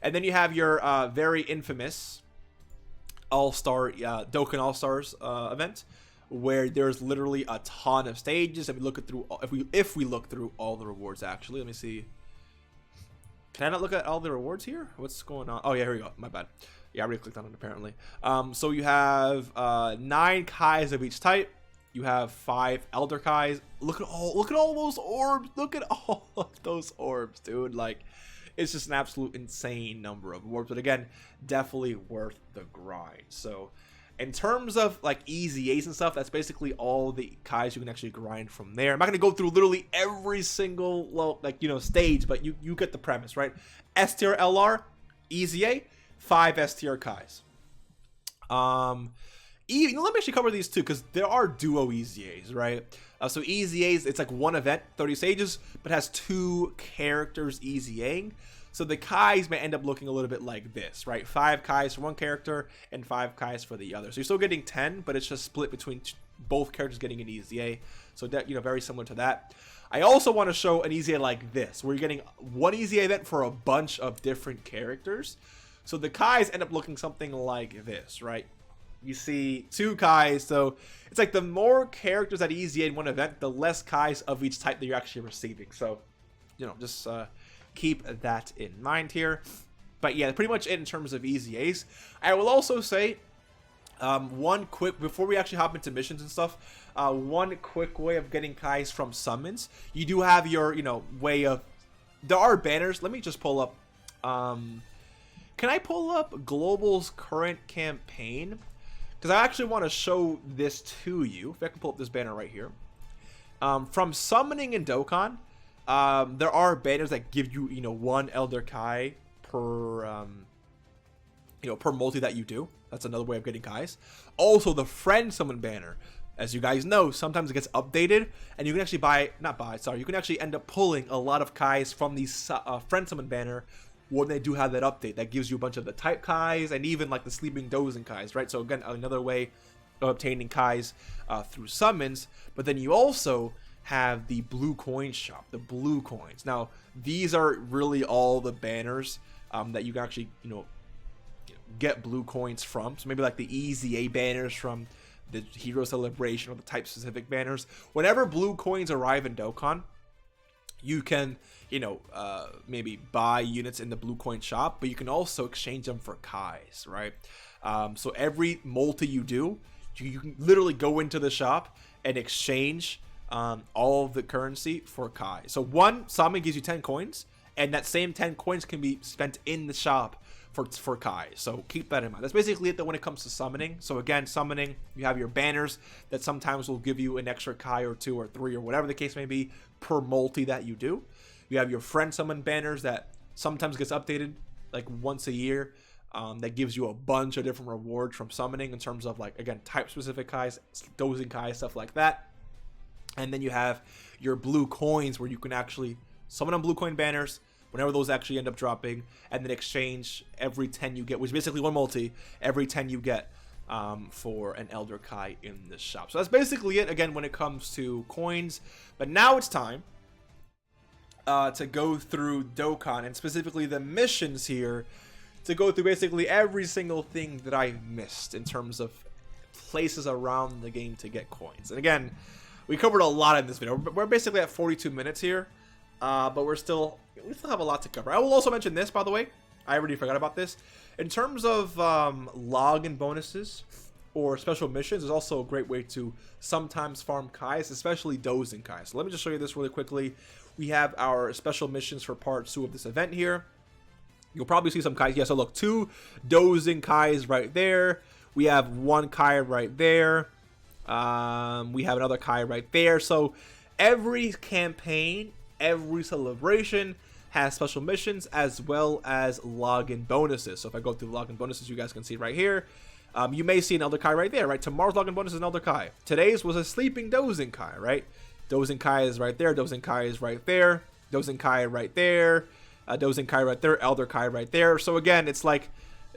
S1: And then you have your very infamous Dokkan All-Stars event, where there's literally a ton of stages. And we look through, if we look through all the rewards, actually, let me see. Can I not look at all the rewards here? What's going on? Oh yeah, here we go. My bad. Yeah, I already clicked on it apparently. So you have 9 Kais of each type. You have 5 Elder Kais. Look at all those orbs. Look at all of those orbs, dude. Like, it's just an absolute insane number of orbs. But again, definitely worth the grind. So in terms of like EZAs and stuff, that's basically all the Kais you can actually grind from there. I'm not gonna go through literally every single stage, but you get the premise, right? S tier LR, EZA, 5 S tier Kais. Let me actually cover these two, because there are duo EZAs, right? So EZAs, it's like one event, 30 stages, but has 2 characters EZAing. So the Kais may end up looking a little bit like this, right? 5 Kais for one character and 5 Kais for the other. So you're still getting 10, but it's just split between both characters getting an EZA. So that, you know, very similar to that. I also want to show an EZA like this, where you're getting one EZA event for a bunch of different characters. So the Kais end up looking something like this, right? You see 2 Kais, so it's like the more characters that EZA in one event, the less Kais of each type that you're actually receiving. So, you know, just keep that in mind here. But yeah, pretty much it in terms of EZAs. I will also say, one quick, before we actually hop into missions and stuff, one quick way of getting Kais from summons. You do have your, you know, way of, there are banners. Let me just pull up, can I pull up Global's current campaign? Because I actually want to show this to you. If I can pull up this banner right here. From summoning in Dokkan, there are banners that give you, you know, 1 Elder Kai per, you know, per multi that you do. That's another way of getting Kais. Also, the friend summon banner. As you guys know, sometimes it gets updated, and you can actually you can actually end up pulling a lot of Kais from these friend summon banner when they do have that update. That gives you a bunch of the type Kais and even like the sleeping Dozing Kais, right? So again, another way of obtaining Kais through summons. But then you also have the blue coin shop, the blue coins. Now, these are really all the banners that you can actually, you know, get blue coins from. So maybe like the EZA banners from the Hero Celebration or the type specific banners. Whenever blue coins arrive in Dokkan, you can, you know, maybe buy units in the blue coin shop, but you can also exchange them for Kais, right? So every multi you do, you can literally go into the shop and exchange all of the currency for Kai. So one summon gives you 10 coins, and that same 10 coins can be spent in the shop for Kai. So keep that in mind. That's basically it when it comes to summoning. So again, summoning, you have your banners that sometimes will give you an extra Kai or 2 or 3 or whatever the case may be per multi that you do. You have your friend summon banners that sometimes gets updated like once a year. That gives you a bunch of different rewards from summoning in terms of, like, again, type specific Kais, Dozing Kai, stuff like that. And then you have your blue coins where you can actually summon on blue coin banners whenever those actually end up dropping, and then exchange every 10 you get, which is basically one multi, every 10 you get for an Elder Kai in the shop. So that's basically it, again, when it comes to coins. But now it's time to go through Dokkan, and specifically the missions here, to go through basically every single thing that I missed in terms of places around the game to get coins. And again, we covered a lot in this video. We're basically at 42 minutes here, but we still have a lot to cover. I will also mention this, by the way. I already forgot about this. In terms of login bonuses or special missions, is also a great way to sometimes farm Kais, especially Dozing Kai. So let me just show you this really quickly. We have our special missions for part 2 of this event here. You'll probably see some Kais. Yeah, so look, 2 Dozing Kais right there. We have 1 Kai right there. We have another Kai right there. So every campaign, every celebration has special missions as well as login bonuses. So if I go through login bonuses, you guys can see right here. You may see an Elder Kai right there, right? Tomorrow's login bonus is an Elder Kai. Today's was a sleeping Dozing Kai, right? Dozing Kai is right there. Dozing Kai is right there. Dozing Kai right there. Dozing Kai right there. Elder Kai right there. So again, it's like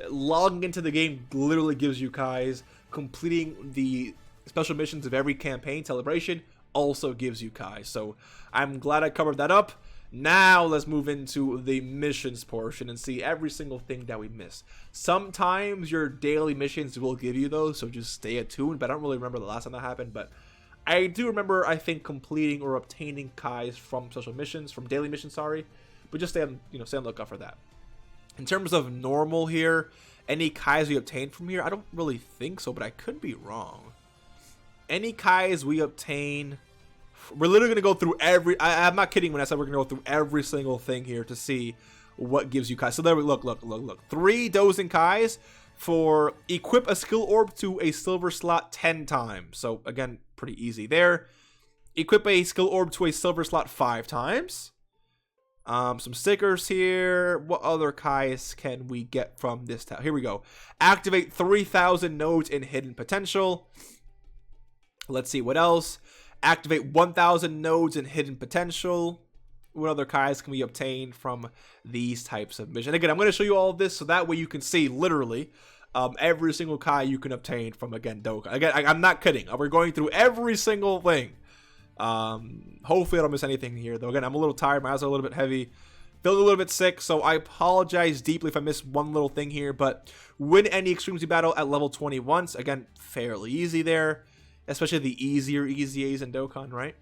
S1: logging into the game literally gives you Kais. Completing the special missions of every campaign celebration also gives you Kai. So I'm glad I covered that up. Now let's move into the missions portion and see every single thing that we missed. Sometimes your daily missions will give you those, so just stay attuned. But I don't really remember the last time that happened, but I do remember, I think, completing or obtaining Kais from special missions, from daily missions, sorry. But just stay on, stay on the lookout for that. In terms of normal here, any Kais we obtained from here, I don't really think so, but I could be wrong. Any Kais we obtain, we're literally going to go through every, I'm not kidding when I said we're going to go through every single thing here to see what gives you Kais. So there we look. 3 Dozing Kais for equip a skill orb to a silver slot 10 times. So again, pretty easy there. Equip a skill orb to a silver slot 5 times. Some stickers here. What other Kais can we get from this town? Here we go. Activate 3,000 nodes in hidden potential. Let's see what else. Activate 1,000 nodes in hidden potential. what other Kais can we obtain from these types of missions. Again, I'm going to show you all of this so that way you can see literally every single Kai you can obtain from, again, Dokkan. Again, I'm not kidding. We're going through every single thing. Hopefully I don't miss anything here, though. Again, I'm a little tired. My eyes are a little bit heavy. Feeling a little bit sick, so I apologize deeply if I miss one little thing here. But win any Extreme battle at level 20 once. Again, fairly easy there. Especially the easier EZAs in Dokkan, right?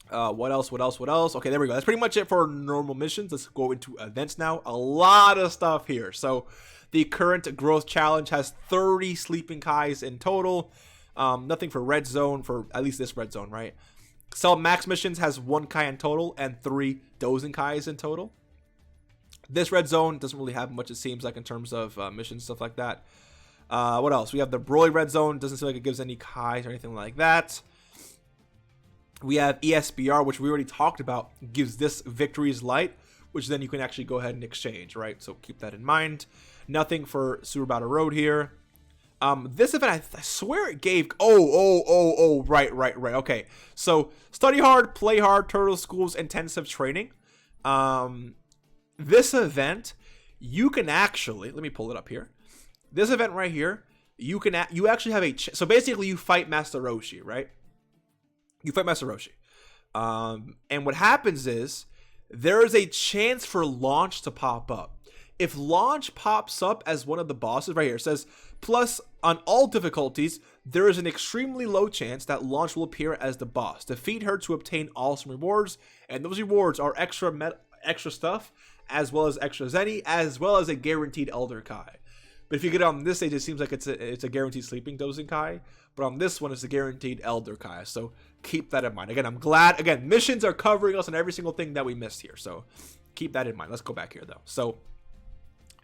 S1: What else? Okay, there we go. That's pretty much it for normal missions. Let's go into events now. A lot of stuff here. So the current growth challenge has 30 sleeping Kais in total. Nothing for red zone, for at least this red zone, right? Cell max missions has 1 Kai in total and 3 Dozing Kais in total. This red zone doesn't really have much, it seems like, in terms of missions, stuff like that. What else? We have the Broly red zone. Doesn't seem like it gives any Kais or anything like that. We have ESBR, which we already talked about, gives this Victory's Light, which then you can actually go ahead and exchange, right? So keep that in mind. Nothing for Super Battle Road here. This event, I swear it gave, right, okay. So, study hard, play hard, Turtle School's intensive training. This event, you can actually, let me pull it up here. This event right here, you actually have so basically you fight Master Roshi, right? You fight Master Roshi. And what happens is, there is a chance for Launch to pop up. If Launch pops up as one of the bosses, right here, it says, plus, on all difficulties, there is an extremely low chance that Launch will appear as the boss. Defeat her to obtain awesome rewards, and those rewards are extra stuff, as well as extra Zenny, as well as a guaranteed Elder Kai. But if you get on this stage, it seems like it's a guaranteed sleeping Dozing Kai, but on this one, it's a guaranteed Elder Kai, so keep that in mind. Again, I'm glad, again, missions are covering us on every single thing that we missed here, so keep that in mind. Let's go back here, though. So,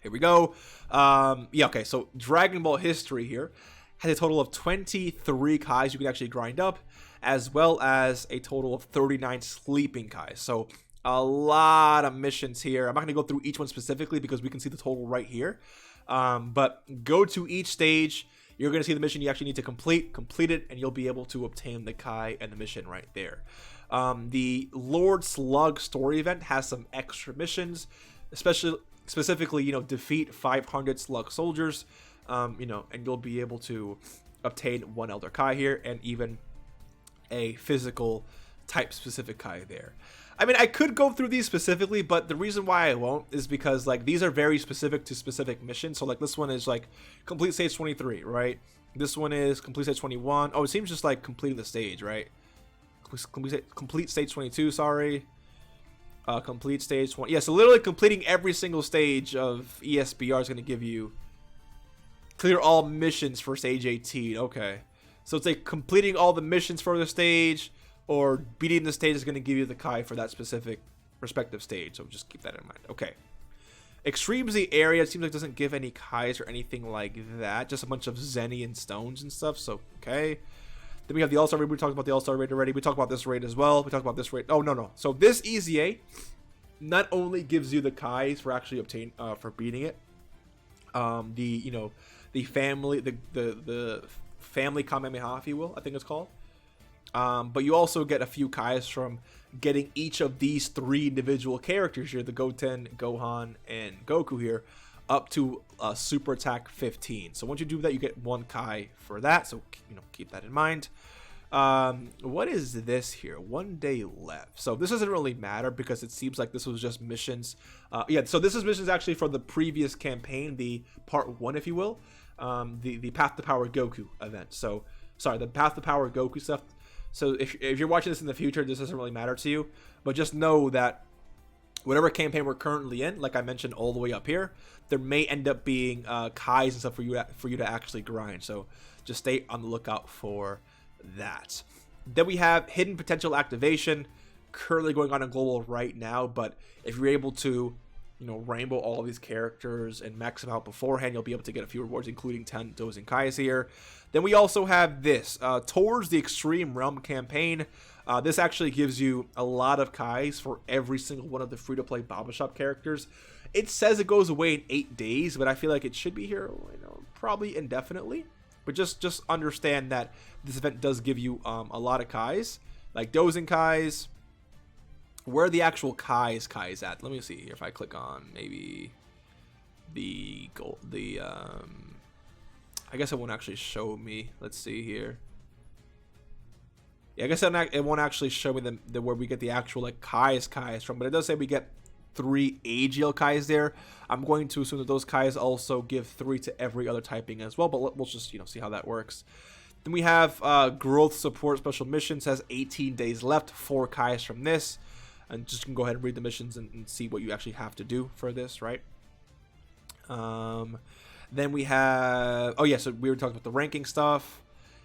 S1: here we go. Yeah, okay, so Dragon Ball history here has a total of 23 Kais you can actually grind up, as well as a total of 39 sleeping Kais. So a lot of missions here. I'm not going to go through each one specifically because we can see the total right here. But go to each stage. You're going to see the mission you actually need to complete it, and you'll be able to obtain the Kai and the mission right there. The Lord Slug story event has some extra missions, specifically, defeat 500 Slug soldiers, and you'll be able to obtain 1 Elder Kai here, and even a physical type specific Kai there. I mean, I could go through these specifically, but the reason why I won't is because, like, these are very specific to specific missions. So, like, this one is, like, complete stage 23, right? This one is complete stage 21. Oh, it seems just, like, completing the stage, right? Complete stage 22, sorry. Complete stage 20. Yeah, so literally completing every single stage of ESBR is going to give you clear all missions for stage 18. Okay. So it's like completing all the missions for the stage, or beating the stage is going to give you the Kai for that specific respective stage. So just keep that in mind. Okay. Extreme Z area, it seems like it doesn't give any Kais or anything like that. Just a bunch of Zenny and stones and stuff. So, okay. Then we have the All-Star raid. We talked about the All-Star raid already. We talked about this raid as well. We talked about this raid. Oh, no. So this EZA not only gives you the Kais for actually for beating it, the family Kamehameha, if you will, I think it's called. But you also get a few Kais from getting each of these 3 individual characters here, the Goten, Gohan, and Goku here, up to Super Attack 15. So once you do that, you get 1 Kai for that. So, keep that in mind. What is this here? 1 day left. So this doesn't really matter because it seems like this was just missions. Yeah, so this is missions actually for the previous campaign, the part 1, if you will. The Path to Power Goku event. So, sorry, the Path to Power Goku stuff. So if you're watching this in the future, this doesn't really matter to you. But just know that whatever campaign we're currently in, like I mentioned all the way up here, there may end up being Kais and stuff for you to actually grind. So just stay on the lookout for that. Then we have Hidden Potential Activation, currently going on in global right now. But if you're able to, rainbow all these characters and max them out beforehand, you'll be able to get a few rewards, including 10 Dozing Kais here. Then we also have this, Towards the Extreme Realm campaign. This actually gives you a lot of Kais for every single one of the free-to-play Baba Shop characters. It says it goes away in 8 days, but I feel like it should be here, probably indefinitely. But just understand that this event does give you a lot of Kais, like Dozing Kais, where are the actual Kai's at? Let me see here. If I click on maybe the gold, I guess it won't actually show me. Let's see here. Yeah, I guess it won't actually show me the where we get the actual like Kai's from, but it does say we get 3 AGL Kais there. I'm going to assume that those Kais also give 3 to every other typing as well, but we'll just, you know, see how that works. Then we have growth support special missions, has 18 days left, 4 Kais from this, and just can go ahead and read the missions and see what you actually have to do for this, right? Then we have, oh yeah, so we were talking about the ranking stuff.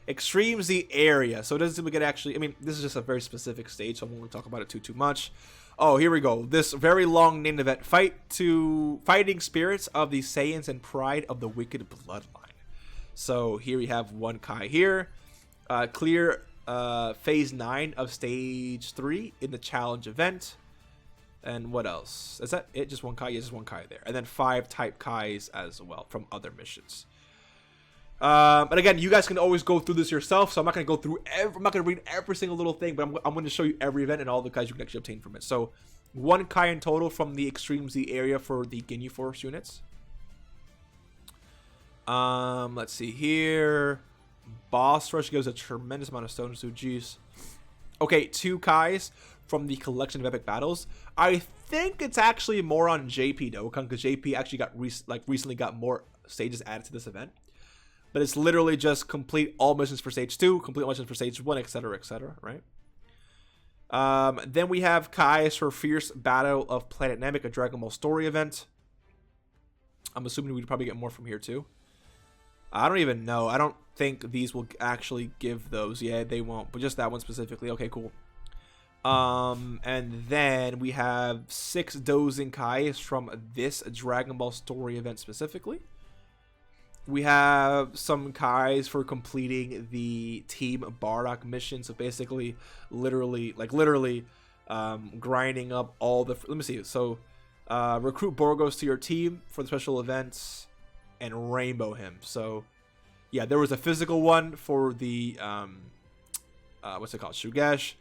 S1: Extremes the area, so it doesn't we get actually, I mean, this is just a very specific stage, so I won't talk about it too much. Oh, here we go. This very long named event, fighting spirits of the Saiyans and pride of the wicked bloodline. So here we have 1 Kai here. Clear phase 9 of stage 3 in the challenge event. And what else? Is that it? Just 1 Kai? Yeah, just 1 Kai there. And then 5 type Kais as well from other missions. But again, you guys can always go through this yourself, so I'm not going to go through I'm not going to read every single little thing, but I'm going to show you every event and all the Kais you can actually obtain from it. So 1 Kai in total from the Extreme Z area for the Ginyu Force units. Let's see here. Boss Rush gives a tremendous amount of stones to, geez. Okay, 2 Kais from the collection of epic battles. I think it's actually more on JP Dokkan, because JP actually got recently got more stages added to this event. But it's literally just complete all missions for stage 2, complete all missions for stage 1, etc., right? Then we have Kai's for Fierce Battle of Planet Namek, a Dragon Ball story event. I'm assuming we'd probably get more from here too. I don't even know. I don't think these will actually give those. Yeah, they won't. But just that one specifically. Okay, cool. And then we have 6 Dozing Kai's from this Dragon Ball story event specifically. We have some Kais for completing the Team Bardock mission. So basically, literally, grinding up all the... Let me see. So, recruit Borgos to your team for the special events and rainbow him. So, yeah, there was a physical one for the... what's it called? Shugesh.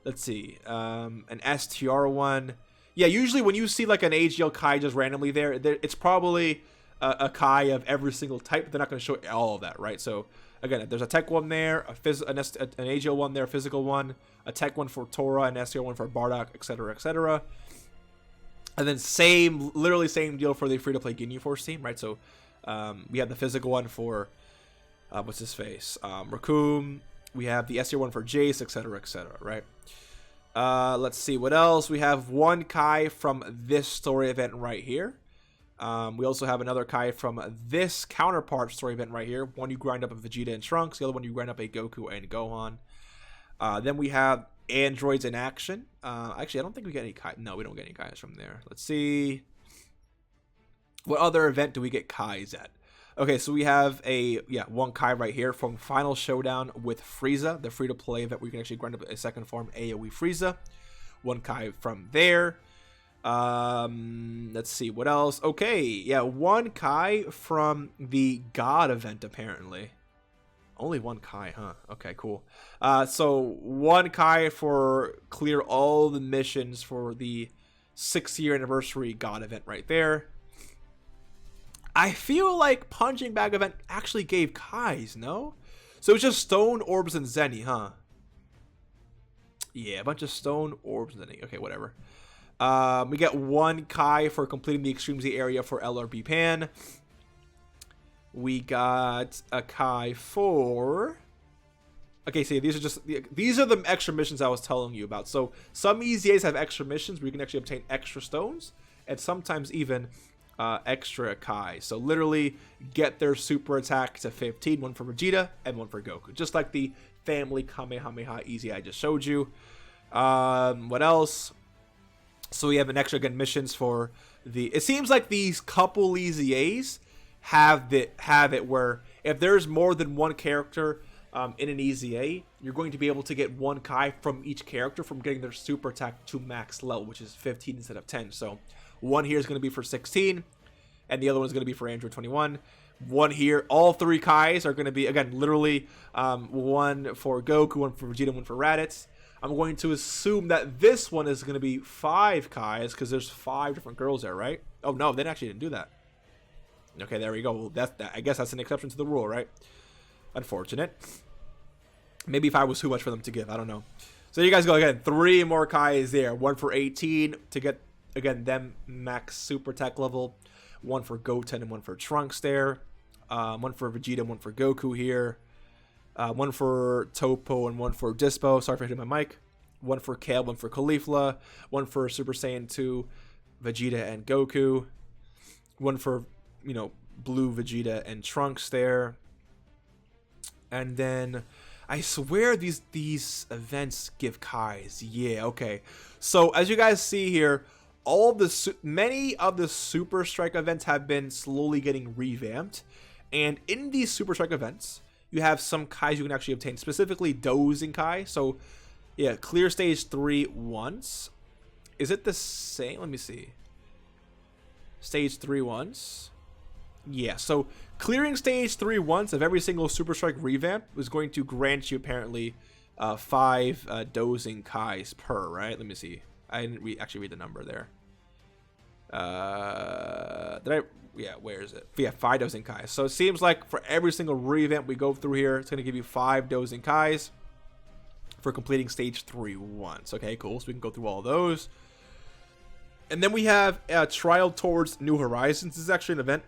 S1: Let's see. An STR one. Yeah, usually when you see like an AGL Kai just randomly there, it's probably... a Kai of every single type. They're not going to show all of that, right? So again, there's a tech one there, an AGL one there, a physical one, a tech one for Tora, an STR one for Bardock, etc. And then literally same deal for the free-to-play Ginyu Force team, right? So we have the physical one for what's his face, Raccoon. We have the STR one for Jace, etc., right? Let's see what else. We have 1 Kai from this story event right here. We also have another Kai from this counterpart story event right here. One you grind up a Vegeta and Trunks. The other one you grind up a Goku and Gohan. Then we have Androids in Action. Actually, I don't think we get any Kai. No, we don't get any Kais from there. Let's see. What other event do we get Kais at? Okay, so we have 1 Kai right here from Final Showdown with Frieza, the free-to-play event where you can actually grind up a second form AoE Frieza. 1 Kai from there. Let's see what else. Okay, yeah, 1 Kai from the God event apparently. Only 1 Kai, huh? Okay, cool. So 1 Kai for clear all the missions for the 6th-year anniversary God event right there. I feel like Punching Bag event actually gave Kais, no? So it's just Stone, Orbs, and Zenny, huh? Yeah, a bunch of Stone, Orbs, and Zenny. Okay, whatever. We get 1 Kai for completing the Extreme Z area for LRB Pan. We got a Kai for... Okay, so these are the extra missions I was telling you about. So some EZAs have extra missions where you can actually obtain extra stones and sometimes even extra Kai. So literally get their super attack to 15, 1 for Vegeta and 1 for Goku. Just like the family Kamehameha EZA I just showed you. What else? So we have an extra, again, missions for the... It seems like these couple EZAs have it where if there's more than 1 character in an EZA, you're going to be able to get 1 Kai from each character from getting their super attack to max level, which is 15 instead of 10. So 1 here is going to be for 16, and the other one is going to be for Android 21. 1 here, all 3 Kais are going to be, again, literally 1 for Goku, 1 for Vegeta, 1 for Raditz. I'm going to assume that this one is going to be 5 Kais because there's 5 different girls there, right? Oh, no, they actually didn't do that. Okay, there we go. Well, that. I guess that's an exception to the rule, right? Unfortunate. Maybe if I was too much for them to give. I don't know. So you guys go again. 3 more Kais there. 1 for 18 to get, again, them max super tech level. 1 for Goten and 1 for Trunks there. 1 for Vegeta and 1 for Goku here. 1 for Topo and 1 for Dispo. Sorry for hitting my mic. 1 for Kale, 1 for Caulifla. 1 for Super Saiyan 2, Vegeta and Goku. 1 for, you know, Blue Vegeta and Trunks there. And then I swear these events give Kais. Yeah, okay. So as you guys see here, many of the Super Strike events have been slowly getting revamped. And in these Super Strike events, you have some Kais you can actually obtain, specifically Dozing Kai. So, yeah, clear stage 3 once. Is it the same? Let me see. Stage 3 once. Yeah, so clearing stage 3 once of every single Super Strike revamp was going to grant you apparently 5 Dozing Kais per, right? Let me see. I didn't actually read the number there. Yeah, where is it? Yeah, 5 Dozing Kais. So it seems like for every single revamp we go through here, it's going to give you 5 Dozing Kais for completing stage 3 once. Okay, cool. So we can go through all of those. And then we have Trial Towards New Horizons. This is actually an event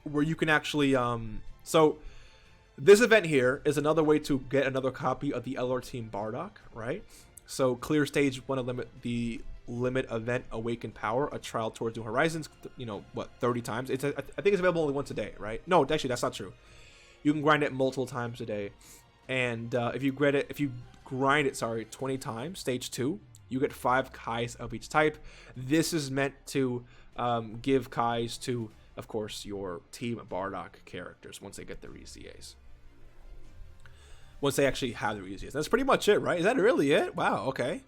S1: where you can actually... So this event here is another way to get another copy of the LR Team Bardock, right? So clear stage 1 the limit event Awaken Power, a Trial Towards New Horizons, you know, what, 30 times? I think it's available only once a day, right? No, actually, that's not true. You can grind it multiple times a day. And if you grind it 20 times, stage 2, you get 5 Kais of each type. This is meant to give Kais to, of course, your Team Bardock characters once they get their EZAs. Once they actually have their EZAs. That's pretty much it, right? Is that really it? Wow, okay.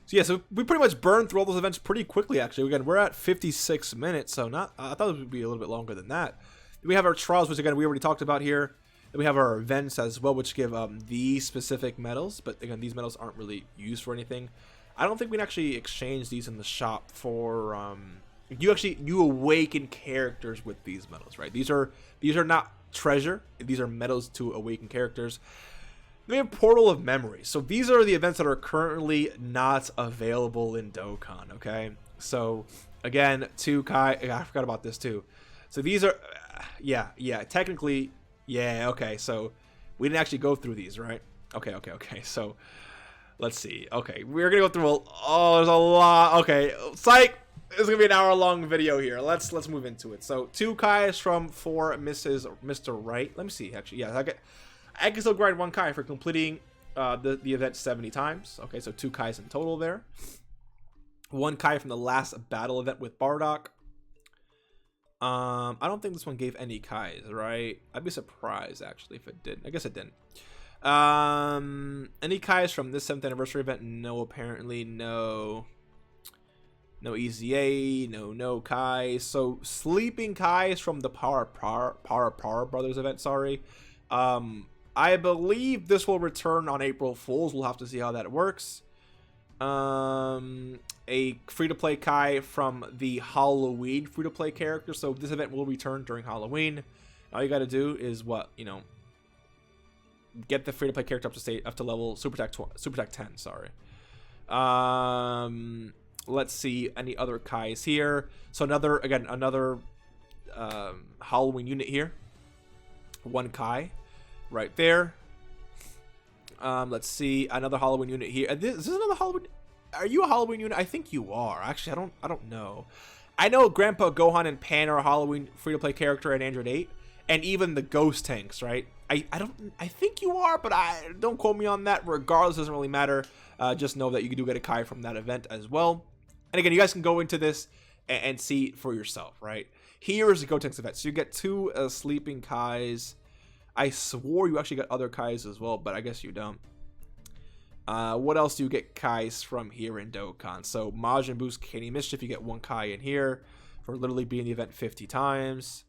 S1: So yeah, so we pretty much burned through all those events pretty quickly, actually. Again, we're at 56 minutes, so I thought it would be a little bit longer than that. We have our trials, which again, we already talked about here. Then we have our events as well, which give these specific medals. But again, these medals aren't really used for anything. I don't think we can actually exchange these in the shop for... You awaken characters with these medals, right? These are not treasure. These are medals to awaken characters. We have Portal of Memory. So these are the events that are currently not available in Dokkan, okay? So, again, 2 Kai... I forgot about this, too. So these are... Yeah, technically... Yeah, okay, so we didn't actually go through these, right? Okay. So, let's see. Okay, we're going to go through... there's a lot... Okay, psych! This is going to be an hour-long video here. Let's move into it. So, 2 Kais from 4 Mr. Right. Let me see, actually. Yeah, I can still grind 1 Kai for completing the event 70 times. Okay, so 2 Kais in total there. 1 Kai from the last battle event with Bardock. I don't think this one gave any Kais, right? I'd be surprised, actually, if it did. I guess it didn't. Any Kais from this 7th anniversary event? No, apparently. No EZA, no Kai. So Sleeping Kais from the Power Brothers event, sorry. I believe this will return on April Fools. We'll have to see how that works. A free-to-play Kai from the Halloween free-to-play character. So this event will return during Halloween. All you got to do is what, you know, get the free-to-play character up to level Super Tech 10. Sorry. Let's see any other Kais here. So another Halloween unit here. 1 Kai. Right there. Let's see another Halloween unit here. Is this another Halloween? Are you a Halloween unit? I think you are. Actually, I don't know. I know Grandpa Gohan and Pan are a Halloween free-to-play character in Android 8, and even the Ghost Tanks, right? I think you are, but don't quote me on that. Regardless, it doesn't really matter. Just know that you do get a Kai from that event as well. And again, you guys can go into this and see for yourself, right? Here is the Ghost Tanks event. So you get 2 Sleeping Kais. I swore you actually got other Kais as well, but I guess you don't. What else do you get Kais from here in Dokkan? So Majin Buu's Candy Mischief, you get 1 Kai in here for literally being the event 50 times.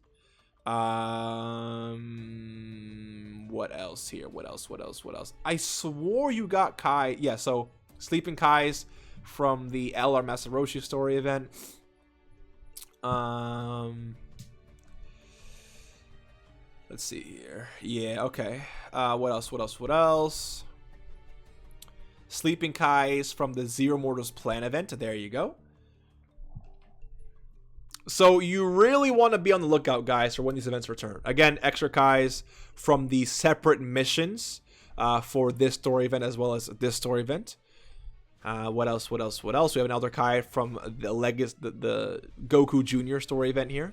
S1: What else here? What else? I swore you got Kai. Yeah, so Sleeping Kai's from the LR Masaroshi story event. Let's see here. Yeah, okay. What else? Sleeping Kai's from the Zero Mortals Plan event. There you go. So you really want to be on the lookout, guys, for when these events return. Again, extra Kais from the separate missions for this story event as well as this story event. What else? We have an Elder Kai from the Goku Jr. story event here.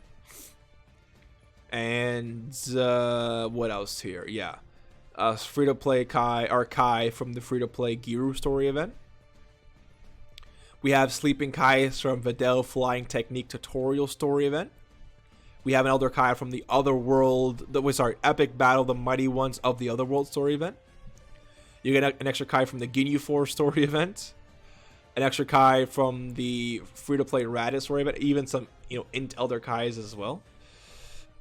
S1: And what else here? Yeah. Free-to-play Kai, or Kai from the free-to-play Giru story event. We have Sleeping Kai from Videl Flying Technique Tutorial story event. We have an Elder Kai from the Epic Battle the Mighty Ones of the Otherworld story event. You get an extra Kai from the Ginyu Force story event. An extra Kai from the free-to-play Radish story event. Even some, Int Elder Kais as well.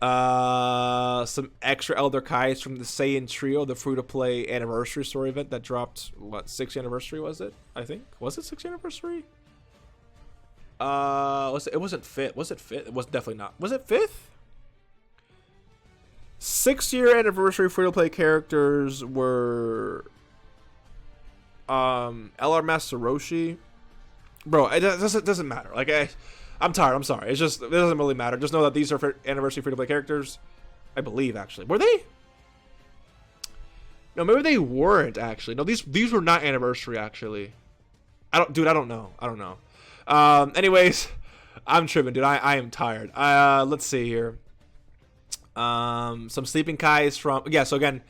S1: Some extra Elder Kais from the Saiyan Trio, the free-to-play anniversary story event that dropped, what, 6th anniversary was it? I think. Was it 6th anniversary? It wasn't 5th. Was it 5th? It was definitely not. Was it 5th? 6th-year anniversary free-to-play characters were LR Master Roshi. Bro, it doesn't matter. Like, I'm tired. I'm sorry. It doesn't really matter. Just know that these are anniversary free-to-play characters. I believe, actually. Were they? No, maybe they weren't, actually. No, these were not anniversary, actually. I don't know. Anyways, I'm tripping, dude. I am tired. Let's see here. Some Sleeping Kais from... Yeah, so again,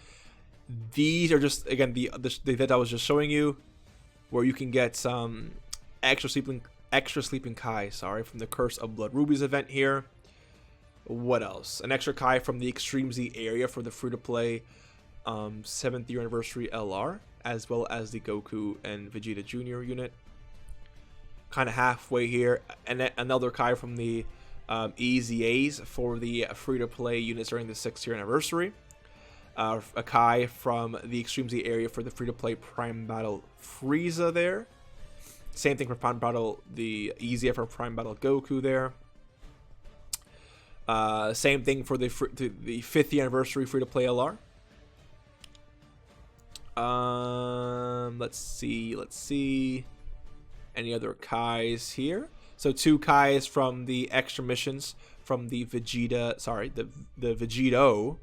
S1: these are just, again, the event I was just showing you, where you can get some extra Sleeping Kai, from the Curse of Blood Rubies event here. What else? An extra Kai from the Extreme Z area for the free-to-play 7th year anniversary LR, as well as the Goku and Vegeta Jr. unit. Kind of halfway here. And another Kai from the EZAs for the free-to-play units during the 6th year anniversary. A Kai from the Extreme Z area for the free-to-play Prime Battle Frieza there. Same thing for Prime Battle, the EZA for Prime Battle Goku there. Same thing for the 5th year anniversary free-to-play LR. Let's see. Any other Kais here? So 2 Kais from the extra missions from the Vegeta, the Vegeto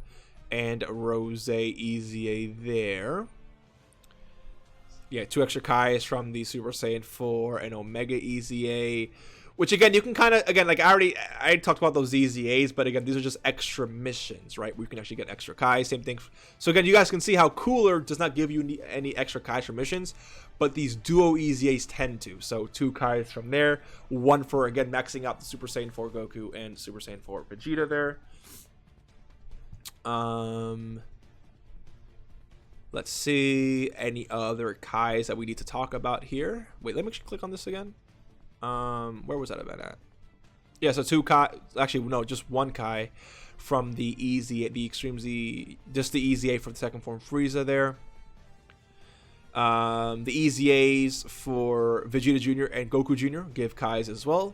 S1: and Rose EZA there. Yeah, 2 extra Kais from the Super Saiyan 4 and Omega EZA. Which, again, you can kind of, again, like I talked about those EZAs, but again, these are just extra missions, right? Where you can actually get extra Kai, same thing. So again, you guys can see how Cooler does not give you any extra Kais for missions, but these duo EZAs tend to. So 2 Kais from there, 1 for, again, maxing out the Super Saiyan 4 Goku and Super Saiyan 4 Vegeta there. Let's see, any other Kais that we need to talk about here. Wait, let me actually click on this again. Where was that event at? Yeah, so 2 Kai, actually no, just 1 Kai from the EZA, the Extreme Z, just the EZA for the second form Frieza there. The EZAs for Vegeta Jr. and Goku Jr. give Kais as well.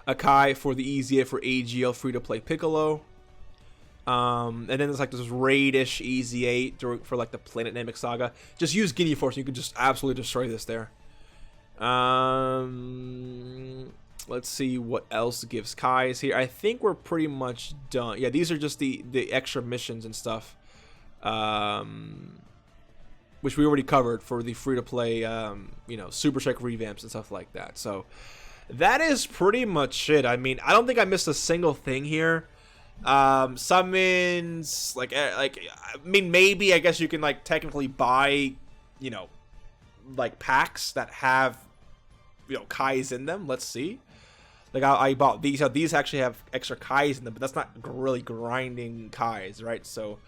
S1: A Kai for the EZA for AGL free-to-play Piccolo. And then there's like this Radish EZA for like the Planet Namek Saga. Just use Ginyu Force and you can just absolutely destroy this there. Let's see what else gives Kais here. I think we're pretty much done. Yeah, these are just the extra missions and stuff, which we already covered for the free-to-play, Super Strike revamps and stuff like that. So that is pretty much it. I mean, I don't think I missed a single thing here. Summons, I mean, maybe I guess you can like technically buy, like packs that have Kais in them. Let's see. Like I bought these. These actually have extra Kais in them, but that's not really grinding Kais, right? So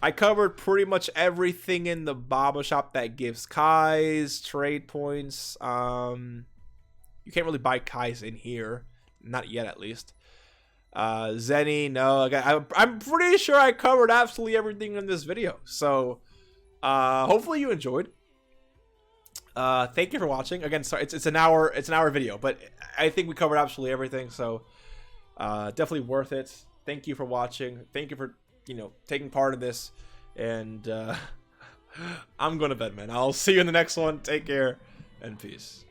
S1: I covered pretty much everything in the Baba shop that gives Kais, trade points. You can't really buy Kais in here, not yet at least. Zenny, no. I'm pretty sure I covered absolutely everything in this video. So, hopefully you enjoyed. Thank you for watching. Again, sorry, it's an hour video, but I think we covered absolutely everything. So, definitely worth it. Thank you for watching. Thank you for, taking part in this. And I'm going to bed, man. I'll see you in the next one. Take care and peace.